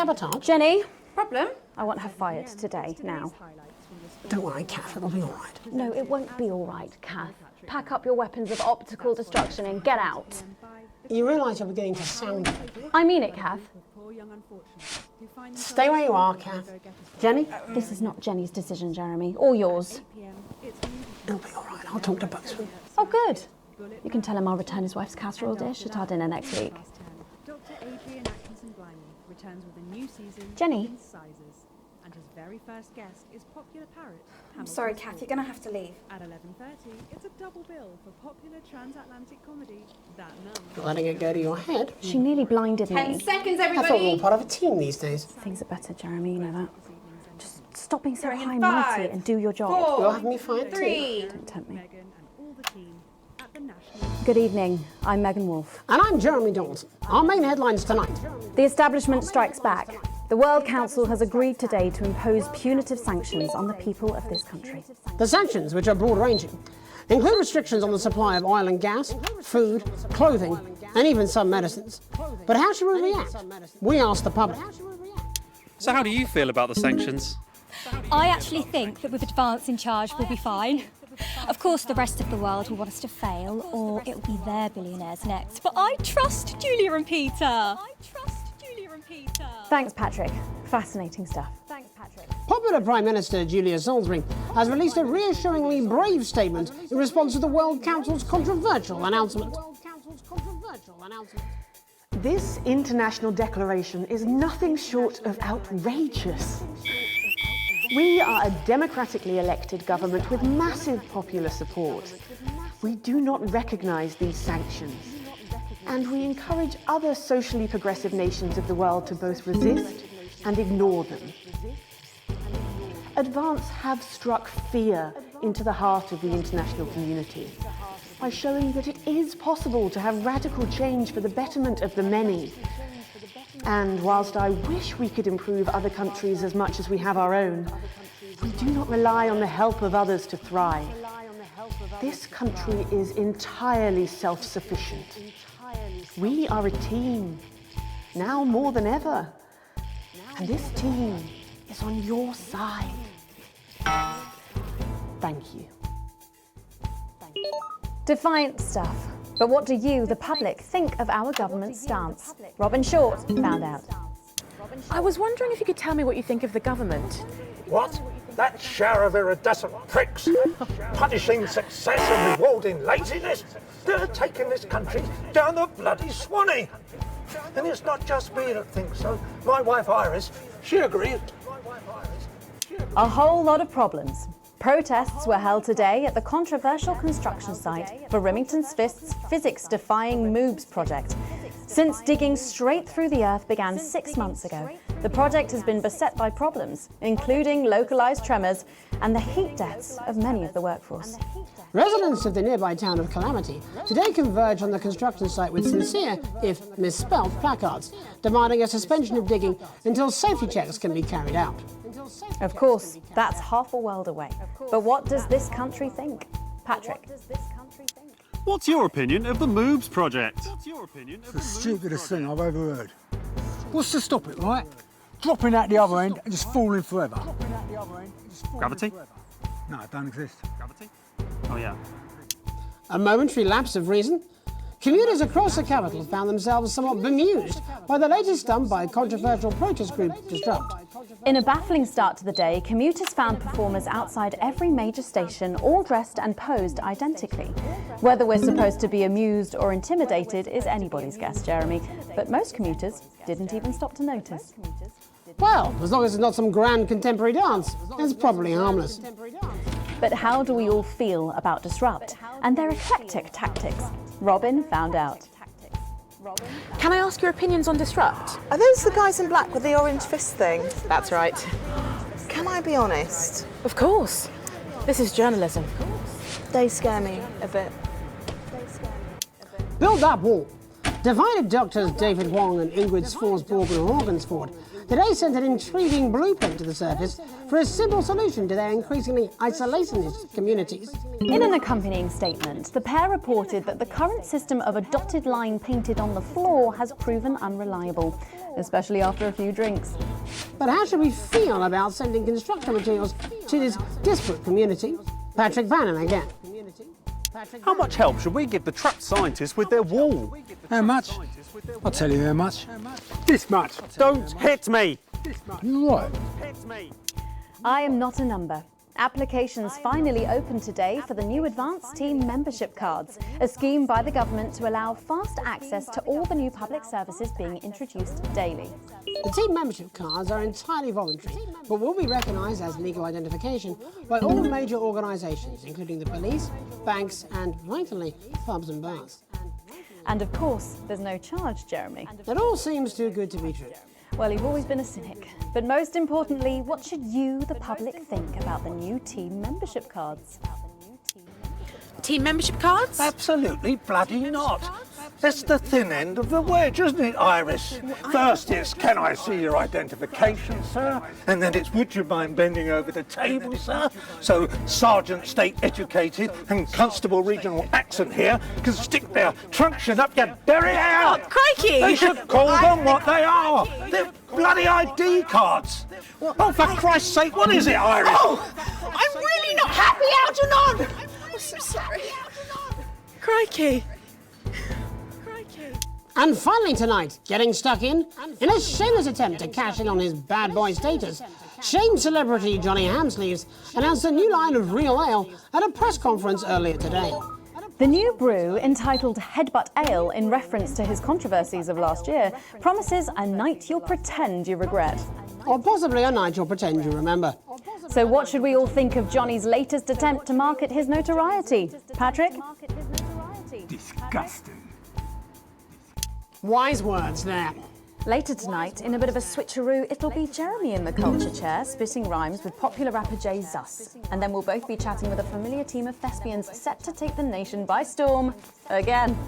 Sabotage. Jenny, problem? I want her fired today, now. Don't worry, Kath, it'll be all right. No, it won't be all right, Kath. Pack up your weapons of optical destruction and get out. You realise you're beginning to sound... I mean it, Kath. Stay where you are, Kath. Jenny? This is not Jenny's decision, Jeremy, or yours. It'll be all right. I'll talk to Buxton. Oh, good. You can tell him I'll return his wife's casserole dish at our dinner next week. Returns with a new season. Jenny? Sizes. And his very first guest is popular parrot. I'm sorry, Kath, you're going to have to leave. At 11:30, it's a double bill for popular transatlantic comedy That Nun. You're letting it go to your head. She nearly blinded me. 10 seconds, That's all everybody. part of a team these days. Things are better, Jeremy, you know that. Just stop being so Going in high and mighty 5, and do your job. 4, You'll have me fired 3. Don't tempt me. Meghan and all the team at the National. Good evening. I'm Megan Wolfe. And I'm Jeremy Dawson. Our main headlines tonight. The establishment strikes back. The World Council has agreed today to impose punitive sanctions on the people of this country. The sanctions, which are broad-ranging, include restrictions on the supply of oil and gas, food, clothing, and even some medicines. But how should we react? We asked the public. So how do you feel about the sanctions? I actually think that with Advance in charge we'll be fine. Of course the rest of the world will want us to fail, or it will be their billionaires next. But I trust Julia and Peter. Thanks, Patrick. Fascinating stuff. Popular Prime Minister Julia Salisbury has released a reassuringly brave statement in response to the World Council's controversial announcement. This international declaration is nothing short of outrageous. We are a democratically elected government with massive popular support. We do not recognise these sanctions, and we encourage other socially progressive nations of the world to both resist and ignore them. Advance have struck fear into the heart of the international community by showing that it is possible to have radical change for the betterment of the many. And whilst I wish we could improve other countries as much as we have our own, we do not rely on the help of others to thrive. This country is entirely self-sufficient. We are a team, now more than ever. And this team is on your side. Thank you. Defiant stuff. But what do you, the public, think of our government's stance? Robin Short found out. I was wondering if you could tell me what you think of the government. What? That shower of iridescent pricks, punishing success and rewarding laziness, they're taking this country down the bloody Swanee. And it's not just me that thinks so. My wife Iris, she agrees. A whole lot of problems. Protests were held today at the controversial construction site for Remington's physics-defying MOOBS project. Since digging straight through the earth began 6 months ago, the project has been beset by problems, including localised tremors and the heat deaths of many of the workforce. Residents of the nearby town of Calamity today converged on the construction site with sincere, if misspelt, placards, demanding a suspension of digging until safety checks can be carried out. Of course, that's half a world away. But what does this country think? Patrick. What's your opinion of the MOOBS project? It's the stupidest thing I've ever heard. What's to stop it, right? Dropping out the other end and just falling forever. Gravity? No, it don't exist. Gravity? Oh, yeah. A momentary lapse of reason? Commuters across the capital found themselves somewhat bemused by the latest stunt by controversial protest group Disrupt. In a baffling start to the day, commuters found performers outside every major station, all dressed and posed identically. Whether we're supposed to be amused or intimidated is anybody's guess, Jeremy, but most commuters didn't even stop to notice. Well, as long as it's not some grand contemporary dance, it's probably harmless. But how do we all feel about Disrupt and their eclectic tactics? Robin found out. Can I ask your opinions on Disrupt? Are those the guys in black with the orange fist thing? That's right. Can I be honest? Of course. This is journalism. They scare me a bit. Build that wall. Divided doctors David Wong and Ingrid Sforsborg and Horgensford today sent an intriguing blueprint to the surface for a simple solution to their increasingly isolationist communities. In an accompanying statement, the pair reported that the current system of a dotted line painted on the floor has proven unreliable, especially after a few drinks. But how should we feel about sending construction materials to this disparate community? Patrick Bannon again. How much help should we give the trapped scientists with their wall? How much? I'll tell you how much. This much. Don't hit me! You're right. Hit me! I am not a number. Applications finally opened today for the new Advanced Team membership cards, a scheme by the government to allow fast access to all the new public services being introduced daily. The team membership cards are entirely voluntary, but will be recognised as legal identification by all major organisations, including the police, banks and, vitally, pubs and bars. And of course, there's no charge, Jeremy. It all seems too good to be true. Well, you've always been a cynic. But most importantly, what should you, the public, think about the new team membership cards? Team membership cards? Absolutely bloody not. That's the thin end of the wedge, isn't it, Iris? First it's, can I see your identification, sir? And then it's, would you mind bending over the table, sir? So Sergeant State Educated and Constable Regional Accent here can stick their truncheon up your derriere. Oh, crikey! They should call them what they are. They're bloody ID cards. Oh, for Christ's sake, what is it, Iris? Oh, I'm really not happy, Algernon! I'm so sorry. Crikey. And finally tonight, getting stuck in a shameless attempt to cash in on his bad boy status, shamed celebrity Johnny Hamsleeves announced a new line of real ale at a press conference earlier today. The new brew, entitled Headbutt Ale in reference to his controversies of last year, promises a night you'll pretend you regret. Or possibly a night you'll pretend you remember. So what should we all think of Johnny's latest attempt to market his notoriety? Patrick? Disgusting. Wise words there. Later tonight, in a bit of a switcheroo, it'll be Jeremy in the culture chair, spitting rhymes with popular rapper Jay Zus. And then we'll both be chatting with a familiar team of thespians set to take the nation by storm again.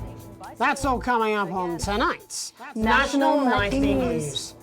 That's all coming up on tonight's National Nightly News.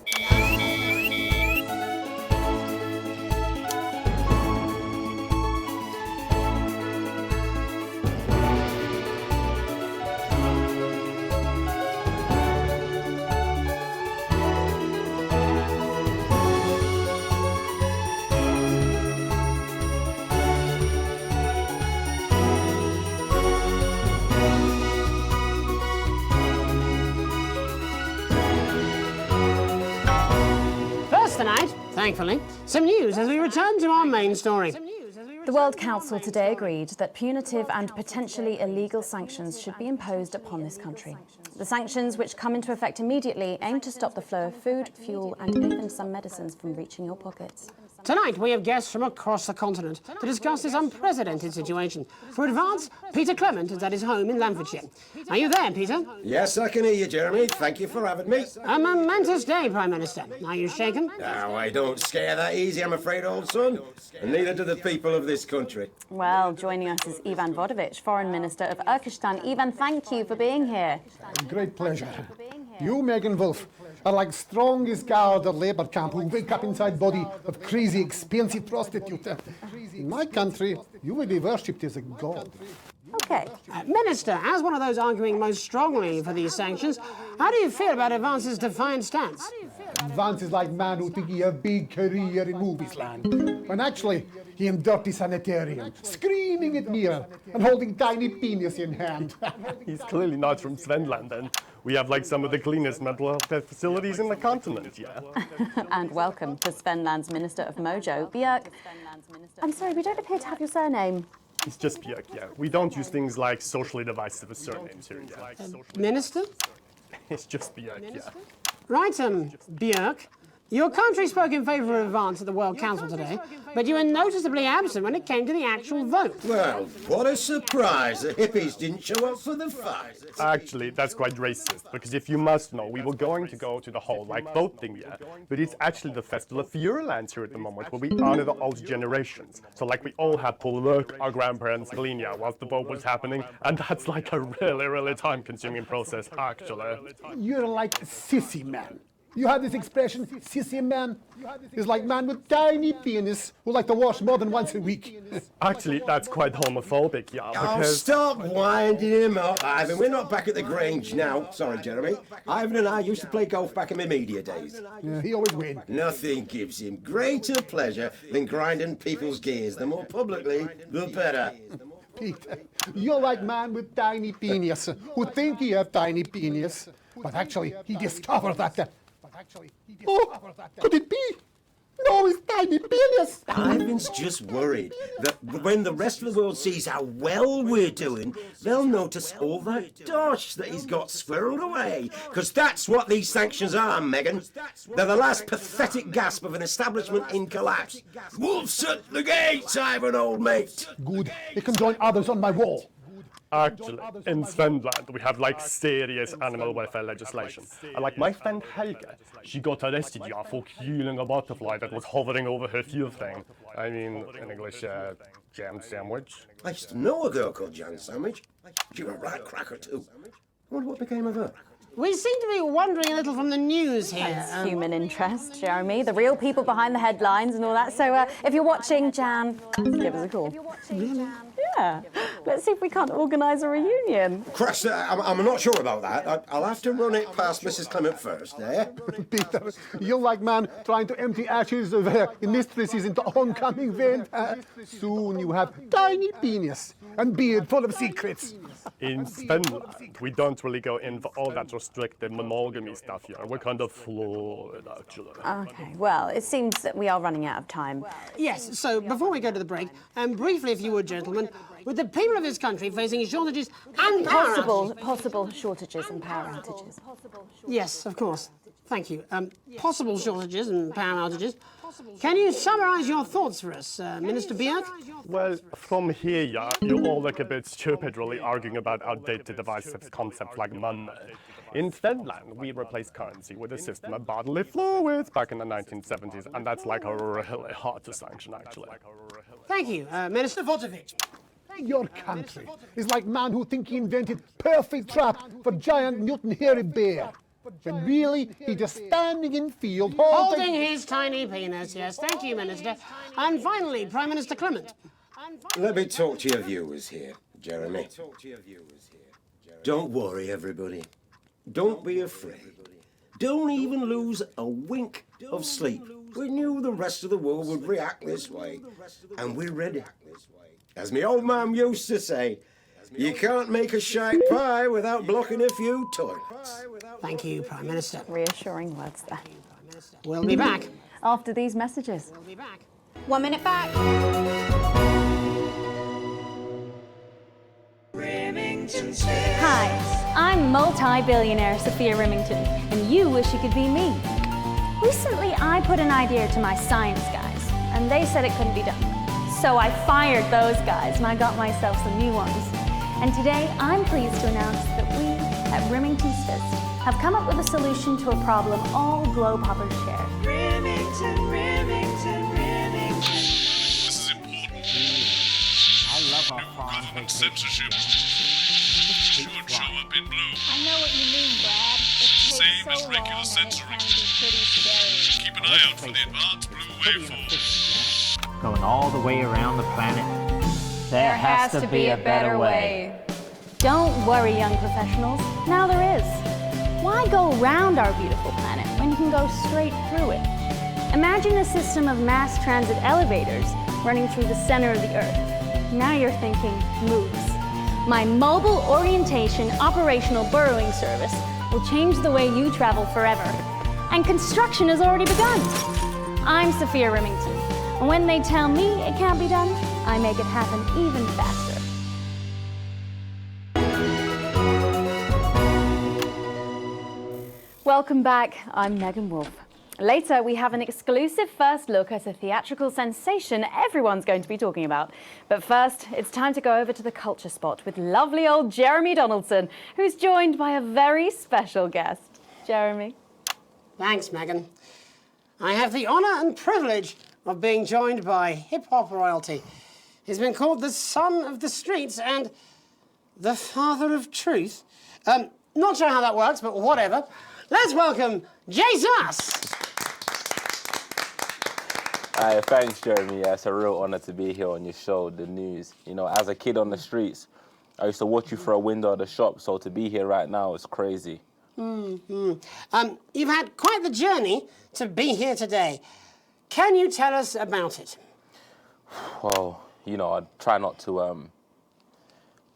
Tonight, thankfully, some news as we return to our main story. The World Council today agreed that punitive and potentially illegal sanctions should be imposed upon this country. The sanctions, which come into effect immediately, aim to stop the flow of food, fuel and even some medicines from reaching your pockets. Tonight we have guests from across the continent to discuss this unprecedented situation. For Advance, Peter Clement is at his home in Lamfordshire. Are you there, Peter? Yes, I can hear you, Jeremy. Thank you for having me. A momentous day, Prime Minister. Are you shaken? Oh, I don't scare that easy, I'm afraid, old son. And neither do the people of this country. Well, joining us is Ivan Vodovich, Foreign Minister of Urkistan. Ivan, thank you for being here. Great pleasure. You, Megan Wolf, are like strongest guard at Labour camp who wake up inside body of crazy, expensive prostitute. In my country, you will be worshipped as a god. Okay. Minister, as one of those arguing most strongly for these sanctions, how do you feel about Advance's defiant stance? Advance is like man who think he have big career in movies land, when actually he in dirty sanitarium, screaming at mirror and holding tiny penis in hand. He's clearly not from Svenland, and we have like some of the cleanest mental health care facilities in the continent, yeah. And welcome to Svenland's Minister of Mojo, Björk. I'm sorry, we don't appear to have your surname. It's just Björk, yeah. We don't use things like socially divisive surnames here, yeah. Minister? It's just Björk, yeah. Right, Björk. Your country spoke in favour of Advance at the World Council today, but you were noticeably absent when it came to the actual vote. Well, what a surprise. The hippies didn't show up for the fight. Actually, that's quite racist, because if you must know, we were going to go to the whole, like, boat thing, yeah, but it's actually the Festival of Furelands here at the moment, where we honor the old generations. So, like, we all had to work our grandparents' linear whilst the boat was happening, and that's like a really, really time-consuming process, actually. You're like sissy man. You have this expression, sissy man. It's like man with tiny penis who like to wash more than once a week. Actually, that's quite homophobic, yeah, Oh, because... stop winding him up, Ivan. We're not back at the Grange now. Sorry, Jeremy. Ivan and I used to play golf back in my media days. Yeah, he always wins. Nothing gives him greater pleasure than grinding people's gears. The more publicly, the better. Peter, you're like man with tiny penis who think he have tiny penis, but actually he discovered that. Oh, could it be? No, it's tiny penis. Ivan's just worried that when the rest of the world sees how well we're doing, they'll notice all that dosh that he's got squirreled away. Because that's what these sanctions are, Megan. They're the last pathetic gasp of an establishment in collapse. Wolves at the gates, Ivan, old mate. Good. He can join others on my wall. Actually, in Svenland, we have like serious animal welfare legislation. And like my friend Helge, she got arrested for killing a butterfly that was hovering over her fuel thing. I mean, in English, jam sandwich. I used to know a girl called Jam Sandwich. She was a right cracker too. I wonder what became of her. We seem to be wandering a little from the news here. That's human interest, Jeremy. The real people behind the headlines and all that. So if you're watching, Jan, give us a call. Yeah. Let's see if we can't organise a reunion. Crash, I'm not sure about that. I'll have to run it past Mrs. Clement first, eh? Peter, you're like man trying to empty ashes of mistresses into oncoming vent. Soon you have tiny penis and beard full of secrets. In Svenland, we don't really go in for all that restricted monogamy stuff here. We're kind of fluid, actually. Okay, well, it seems that we are running out of time. Yes, so before we go to the break, briefly, if you would, gentlemen, with the people of this country facing shortages and power possible shortages and power outages. Yes, of course. Thank you. Possible shortages and power outages. Can you summarise your thoughts for us, Minister Björk? Well, from here, yeah, you all look a bit stupid really arguing about outdated divisive concepts like money. In Finland, we replaced currency with a system of bodily fluids back in the 1970s, and that's like a really hard to sanction, actually. Thank you, Minister Vodovich. Your country is like man who think he invented perfect trap for giant mutant hairy bear. When really he just standing in field holding his tiny penis, yes. Thank you, Minister. And finally, Prime Minister Clement. Let me talk to your viewers here, Jeremy. Don't worry, everybody. Don't be afraid. Don't even lose a wink of sleep. We knew the rest of the world would react this way, and we're ready. As my old man used to say, you can't make a shite pie without blocking a few toilets. Thank you, Prime Minister. Reassuring words there. We'll be back. After these messages. We'll be back. 1 minute back. Hi, I'm multi-billionaire Sophia Remington, and you wish you could be me. Recently, I put an idea to my science guys, and they said it couldn't be done. So I fired those guys and I got myself some new ones. And today I'm pleased to announce that we at Remington's Fist have come up with a solution to a problem all globe hoppers share. Remington, Remington, Remington. This is important. I love our government censorship should show up in blue. I know what you mean, Brad. Same as regular censoring. Keep an eye out for the advanced blue waveform. Going all the way around the planet. There has to be a better way. Don't worry, young professionals. Now there is. Why go around our beautiful planet when you can go straight through it? Imagine a system of mass transit elevators running through the center of the Earth. Now you're thinking moves. My mobile orientation operational burrowing service will change the way you travel forever. And construction has already begun. I'm Sophia Remington. And when they tell me it can't be done, I make it happen even faster. Welcome back, I'm Megan Wolf. Later, we have an exclusive first look at a theatrical sensation everyone's going to be talking about. But first, it's time to go over to the culture spot with lovely old Jeremy Donaldson, who's joined by a very special guest. Jeremy. Thanks, Megan. I have the honour and privilege of being joined by hip-hop royalty. He's been called the son of the streets and the father of truth. Not sure how that works, but whatever. Let's welcome Jesus! Thanks, Jeremy. Yeah, it's a real honour to be here on your show, The News. You know, as a kid on the streets, I used to watch you through a window of the shop, so to be here right now is crazy. You've had quite the journey to be here today. Can you tell us about it? Well, you know, I try not to,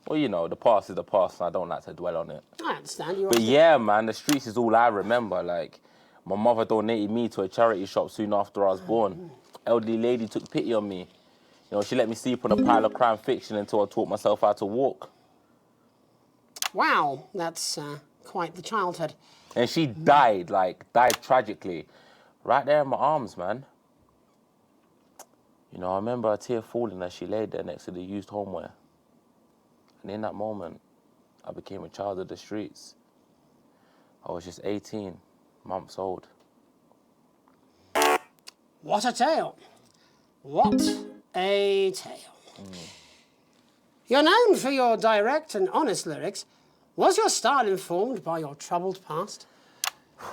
well, you know, the past is the past, and I don't like to dwell on it. I understand. You But yeah, man, the streets is all I remember. Like, my mother donated me to a charity shop soon after I was born. Elderly lady took pity on me. You know, she let me sleep on a pile of crime fiction until I taught myself how to walk. Wow, that's quite the childhood. And she died tragically. Right there in my arms, man. You know, I remember a tear falling as she laid there next to the used homeware. And in that moment, I became a child of the streets. I was just 18 months old. What a tale. What a tale. You're known for your direct and honest lyrics. Was your style informed by your troubled past?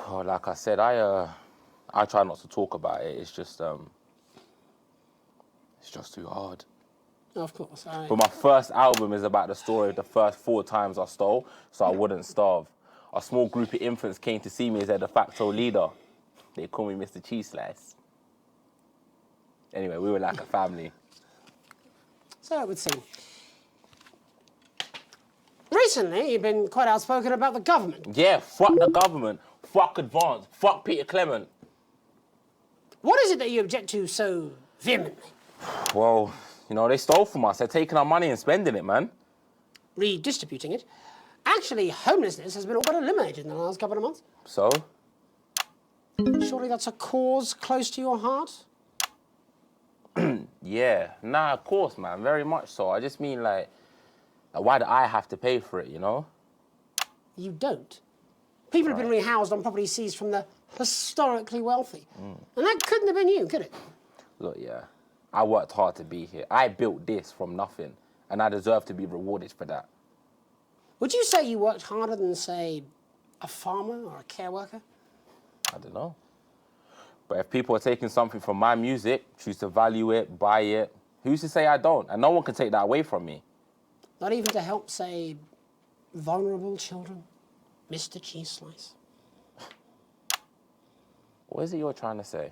Oh, like I said, I try not to talk about it. It's just too hard. Of course. But my first album is about the story of the first 4 times I stole, so I wouldn't starve. A small group of infants came to see me as their de facto leader. They call me Mr. Cheese Slice. Anyway, we were like a family. So it would seem. Recently, you've been quite outspoken about the government. Yeah, fuck the government. Fuck Advance. Fuck Peter Clement. What is it that you object to so vehemently? Well, you know, they stole from us. They're taking our money and spending it, man. Redistributing it? Actually, homelessness has been all but eliminated in the last couple of months. So? Surely that's a cause close to your heart? Yeah. Nah, of course, man. Very much so. I just mean, like, why do I have to pay for it, you know? You don't. People have been rehoused on property seized from the historically wealthy. And that couldn't have been you, could it? Look, yeah. I worked hard to be here. I built this from nothing, and I deserve to be rewarded for that. Would you say you worked harder than, say, a farmer or a care worker? I don't know. But if people are taking something from my music, choose to value it, buy it, who's to say I don't? And no one can take that away from me. Not even to help, say, vulnerable children? Mr. Cheese Slice? What is it you're trying to say?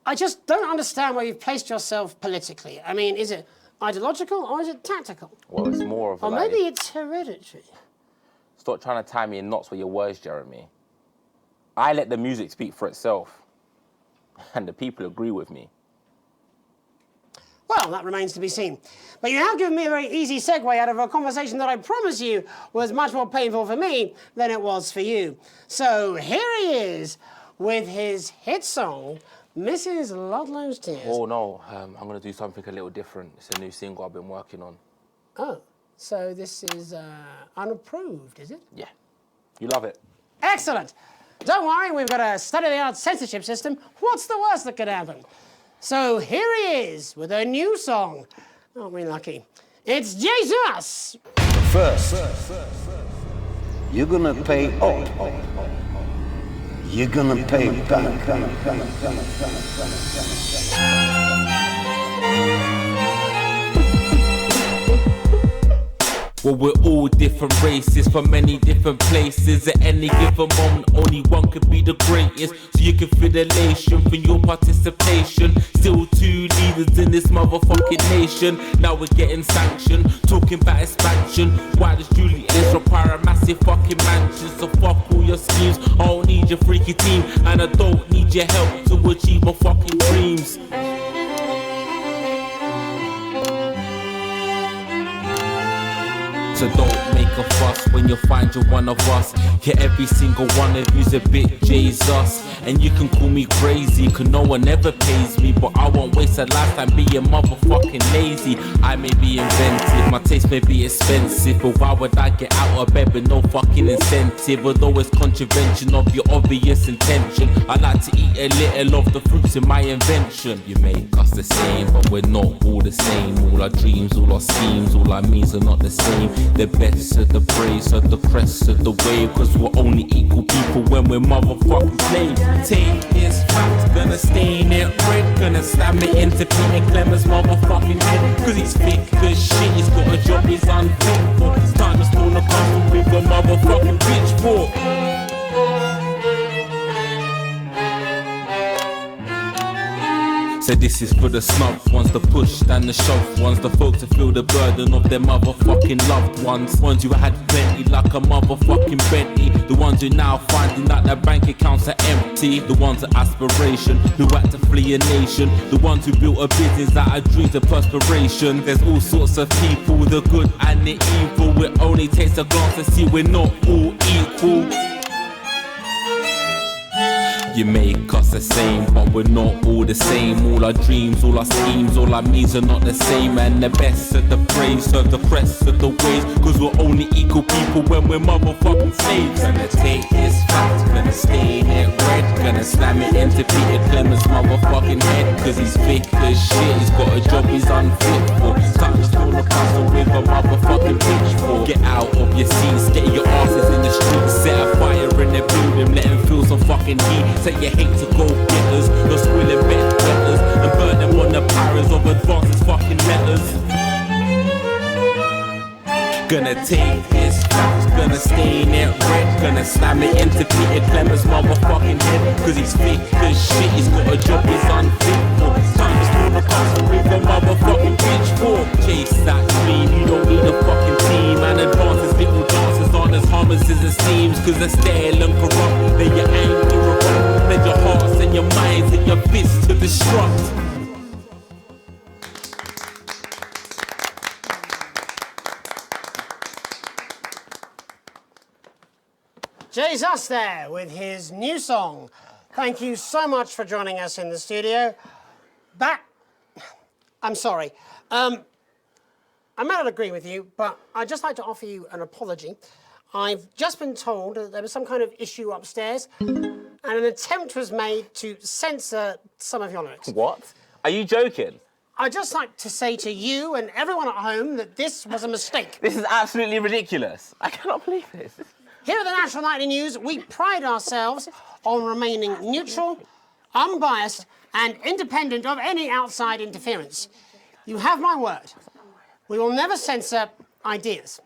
I just don't understand where you've placed yourself politically. I mean, is it ideological or is it tactical? Well, it's more of a Or maybe it's hereditary. Stop trying to tie me in knots with your words, Jeremy. I let the music speak for itself. And the people agree with me. Well, that remains to be seen. But you have given me a very easy segue out of a conversation that I promise you was much more painful for me than it was for you. So here he is with his hit song, Mrs. Ludlow's Tears. Oh no, I'm going to do something a little different. It's a new single I've been working on. Oh, so this is unapproved, is it? Yeah. You love it. Excellent. Don't worry, we've got a state-of-the-art censorship system. What's the worst that could happen? So here he is with a new song. Aren't we lucky? It's Jesus! First, you're gonna pay up. You're gonna pay back. Well, we're all different races from many different places. At any given moment, only one could be the greatest. So you can feel elation from your participation. Still two leaders in this motherfucking nation. Now we're getting sanctioned, talking about expansion. Why does Julius require a massive fucking mansion? So fuck all your schemes. I don't need your freaky team, and I don't need your help to achieve my fucking dreams. So don't make a fuss when you find you're one of us. Yeah, every single one of you's a bit Jesus. And you can call me crazy, cause no one ever pays me. But I won't waste a lifetime being motherfucking lazy. I may be inventive, my taste may be expensive, but why would I get out of bed with no fucking incentive? Although it's contravention of your obvious intention, I like to eat a little of the fruits in my invention. You make us the same, but we're not all the same. All our dreams, all our schemes, all our means are not the same. The best of the praise of the crest of the wave, cause we're only equal people when we're motherfucking slaves. Take this fact, gonna stain it red, gonna slam it into Peter Clemens' motherfucking head, cause he's thick as shit, he's got a job he's unfit for. It's time to stone a castle with a motherfucking pitchfork. So this is for the snub ones, the pushed and the shoved ones, the folks that feel the burden of their motherfucking loved ones. Ones who had plenty like a motherfucking Bentley. The ones who now finding that their bank accounts are empty. The ones of aspiration who had to flee a nation. The ones who built a business out of dreams of perspiration. There's all sorts of people, the good and the evil. It only takes a glance to see we're not all equal. You make us the same, but we're not all the same. All our dreams, all our schemes, all our means are not the same. And the best of the praise serve the crest of the waves, cause we're only equal people when we're motherfucking slaves. Gonna take this fact, gonna stain it red, gonna slam it into Peter Clemens' motherfucking head, cause he's thick as shit, he's got a job he's unfit for. Time to stone a castle with a motherfucking pitchfork. Get out of your seats, get your asses in the streets, set a fire in the building, let them feel some fucking heat. Say you hate to go getters, you're squilling bet getters, and burn them on the powers of advances fucking letters. Gonna take this fact, gonna stain it red, gonna slam it into Peter Clemens' motherfucking head, cause he's thick as shit, he's got a job he's unfit for. Time to stone a castle with a motherfucking pitchfork. Chase that dream, you don't need a fucking team, and advances little dances aren't as harmless as it seems, cause they're stale and corrupt, then your anger erupt, then your hearts and your minds and your fists to destruct. Jesus there with his new song. Thank you so much for joining us in the studio. I'm sorry. I may not agree with you, but I'd just like to offer you an apology. I've just been told that there was some kind of issue upstairs and an attempt was made to censor some of your lyrics. What? Are you joking? I'd just like to say to you and everyone at home that this was a mistake. This is absolutely ridiculous. I cannot believe this. Here at the National Nightly News, we pride ourselves on remaining neutral, unbiased, and independent of any outside interference. You have my word. We will never censor ideas.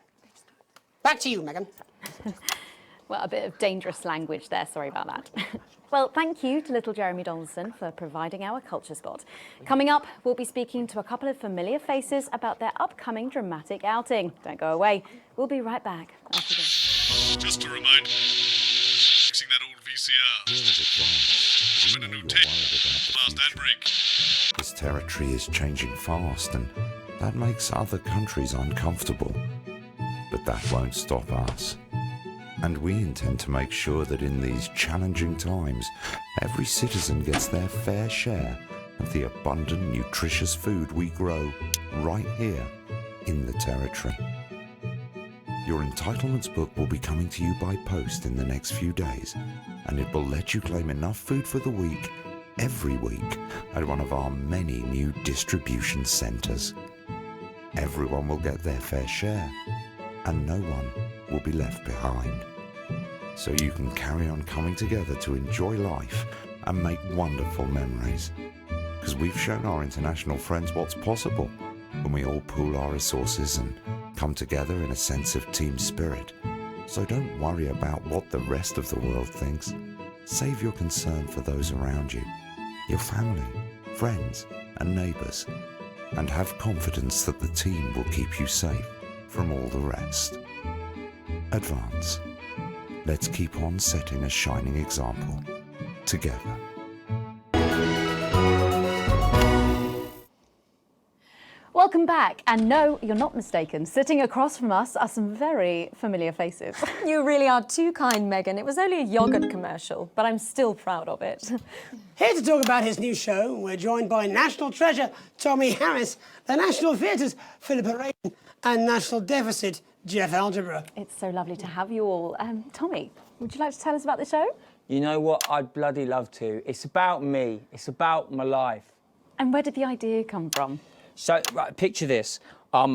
Back to you, Megan. Well, a bit of dangerous language there, sorry about that. Well, thank you to little Jeremy Donaldson for providing our culture spot. Coming up, we'll be speaking to a couple of familiar faces about their upcoming dramatic outing. Don't go away. We'll be right back after this. Just a reminder, fixing that old VCR. With a new tape, last ad break. This territory is changing fast, and that makes other countries uncomfortable. But that won't stop us. And we intend to make sure that in these challenging times, every citizen gets their fair share of the abundant, nutritious food we grow right here in the Territory. Your entitlements book will be coming to you by post in the next few days, and it will let you claim enough food for the week every week at one of our many new distribution centres. Everyone will get their fair share, and no one will be left behind. So you can carry on coming together to enjoy life and make wonderful memories. Because we've shown our international friends what's possible when we all pool our resources and come together in a sense of team spirit. So don't worry about what the rest of the world thinks. Save your concern for those around you, your family, friends and neighbours, and have confidence that the team will keep you safe from all the rest. Advance. Let's keep on setting a shining example together. Welcome back, and no, you're not mistaken. Sitting across from us are some very familiar faces. You really are too kind, Megan. It was only a yogurt commercial, but I'm still proud of it. Here to talk about his new show, we're joined by National Treasure Tommy Harris, the National Theatre's Philippa Raven, and National Deficit Jeff Algebra. It's so lovely to have you all. Tommy, would you like to tell us about the show? You know what? I'd bloody love to. It's about me. It's about my life. And where did the idea come from? So, right, picture this.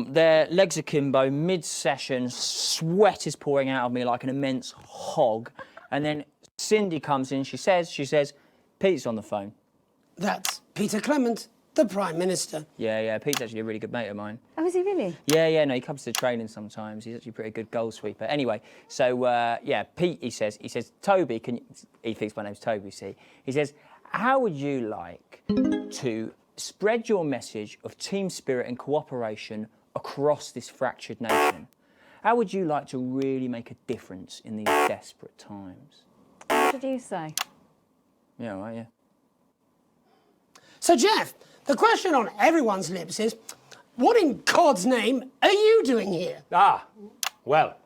Their legs akimbo, mid-session, sweat is pouring out of me like an immense hog. And then Cindy comes in, she says, Pete's on the phone. That's Peter Clement, the Prime Minister. Yeah, Pete's actually a really good mate of mine. Oh, is he really? Yeah, no, he comes to training sometimes. He's actually a pretty good goal sweeper. Anyway, so, Pete, he says, Toby, he thinks my name's Toby, see? He says, how would you like to spread your message of team spirit and cooperation across this fractured nation? How would you like to really make a difference in these desperate times? What did you say? Yeah, right, yeah. So, Jeff, the question on everyone's lips is, what in God's name are you doing here? Well,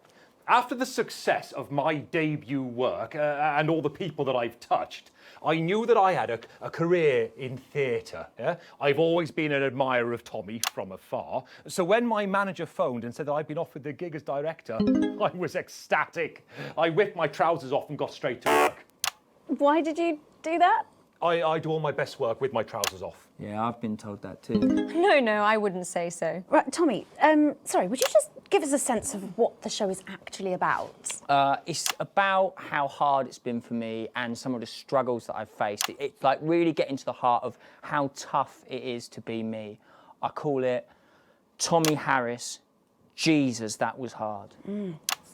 after the success of my debut work and all the people that I've touched, I knew that I had a career in theatre. Yeah? I've always been an admirer of Tommy from afar. So when my manager phoned and said that I'd been offered the gig as director, I was ecstatic. I whipped my trousers off and got straight to work. Why did you do that? I do all my best work with my trousers off. Yeah, I've been told that too. No, I wouldn't say so. Right, Tommy, sorry, would you just give us a sense of what the show is actually about? It's about how hard it's been for me and some of the struggles that I've faced. It's like really getting to the heart of how tough it is to be me. I call it Tommy Harris, Jesus, that was hard.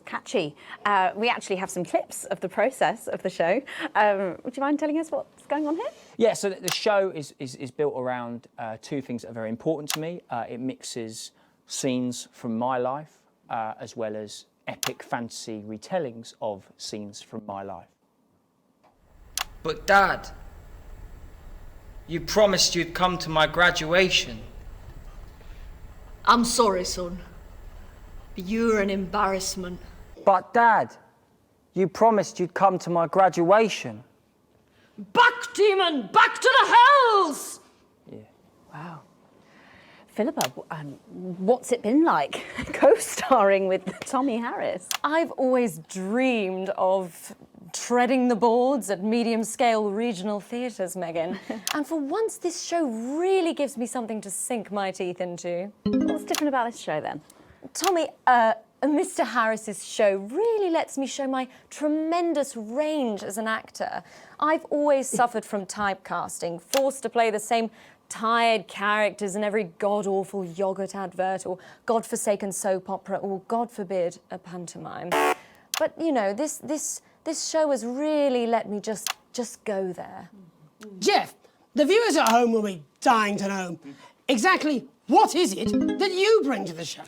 Catchy. We actually have some clips of the process of the show. Would you mind telling us what's going on here? Yeah, so the show is built around two things that are very important to me. It mixes scenes from my life as well as epic fantasy retellings of scenes from my life. But Dad, you promised you'd come to my graduation. I'm sorry, son, but you're an embarrassment. But Dad, you promised you'd come to my graduation. Back, demon! Back to the hells! Yeah. Wow. Philippa, what's it been like co-starring with Tommy Harris? I've always dreamed of treading the boards at medium-scale regional theatres, Megan. And for once, this show really gives me something to sink my teeth into. What's different about this show, then? Tommy, Mr. Harris's show really lets me show my tremendous range as an actor. I've always suffered from typecasting, forced to play the same tired characters in every god-awful yogurt advert or godforsaken soap opera or, God forbid, a pantomime. But, you know, this show has really let me just go there. Jeff, the viewers at home will be dying to know exactly what is it that you bring to the show?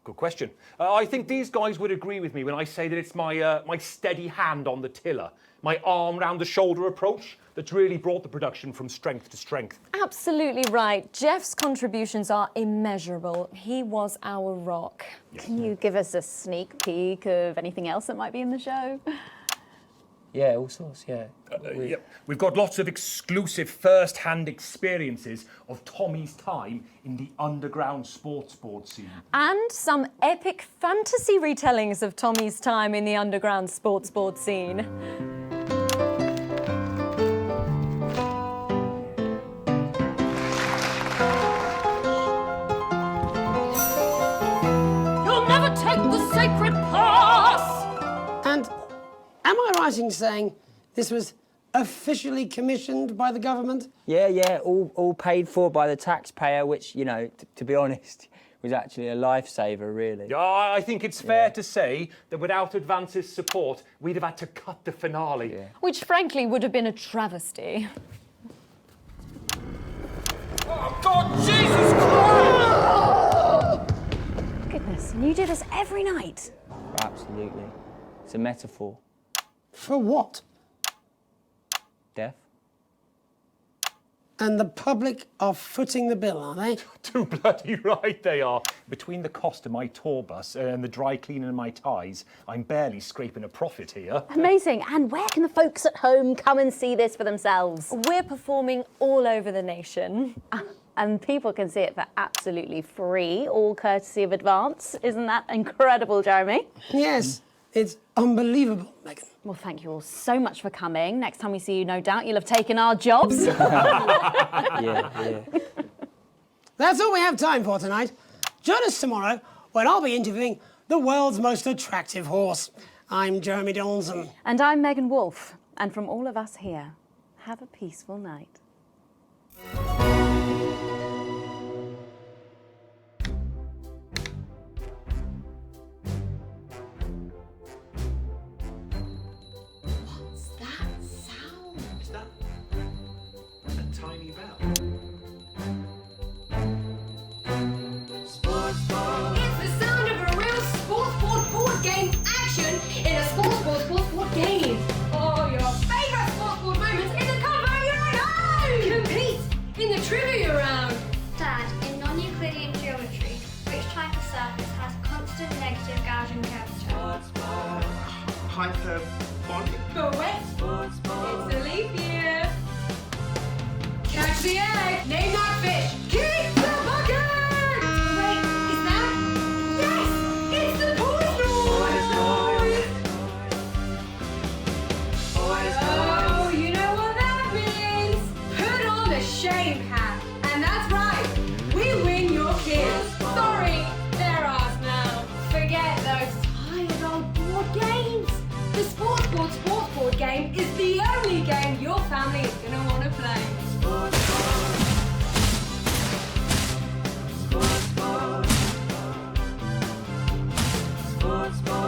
Good question. I think these guys would agree with me when I say that it's my steady hand on the tiller, my arm round the shoulder approach that's really brought the production from strength to strength. Absolutely right. Jeff's contributions are immeasurable. He was our rock. Can you give us a sneak peek of anything else that might be in the show? Yeah, all sorts, yeah. We've got lots of exclusive first-hand experiences of Tommy's time in the underground sports board scene. And some epic fantasy retellings of Tommy's time in the underground sports board scene. You'll never take the sacred pass! And am I right in saying this was officially commissioned by the government? Yeah, all paid for by the taxpayer, which, you know, to be honest, was actually a lifesaver, really. Yeah, I think it's fair to say that without Advance's support, we'd have had to cut the finale. Which, frankly, would have been a travesty. Oh, God, Jesus Christ! Goodness, and you do this every night? Absolutely. It's a metaphor. For what? Death. And the public are footing the bill, are they? Too bloody right they are. Between the cost of my tour bus and the dry cleaning of my ties, I'm barely scraping a profit here. Amazing. And where can the folks at home come and see this for themselves? We're performing all over the nation. And people can see it for absolutely free, all courtesy of Advance. Isn't that incredible, Jeremy? Yes, it's unbelievable, Megan. Well, thank you all so much for coming. Next time we see you, no doubt you'll have taken our jobs. Yeah. That's all we have time for tonight. Join us tomorrow when I'll be interviewing the world's most attractive horse. I'm Jeremy Donaldson. And I'm Megan Wolfe. And from all of us here, have a peaceful night. Trivia round! Dad, in non-Euclidean geometry, which type of surface has constant negative Gaussian curvature? Hyperbolic? Correct! It's a leap year! Catch the egg! Name that fish! Keep the bucket! Wait, is that? Yes! It's the Oh, you know what that means! Put on the shame hat! And that's right, we win your kids. Sorry, they're ours now. Forget those tired old board games. The sports board game is the only game your family is going to want to play. Sports board.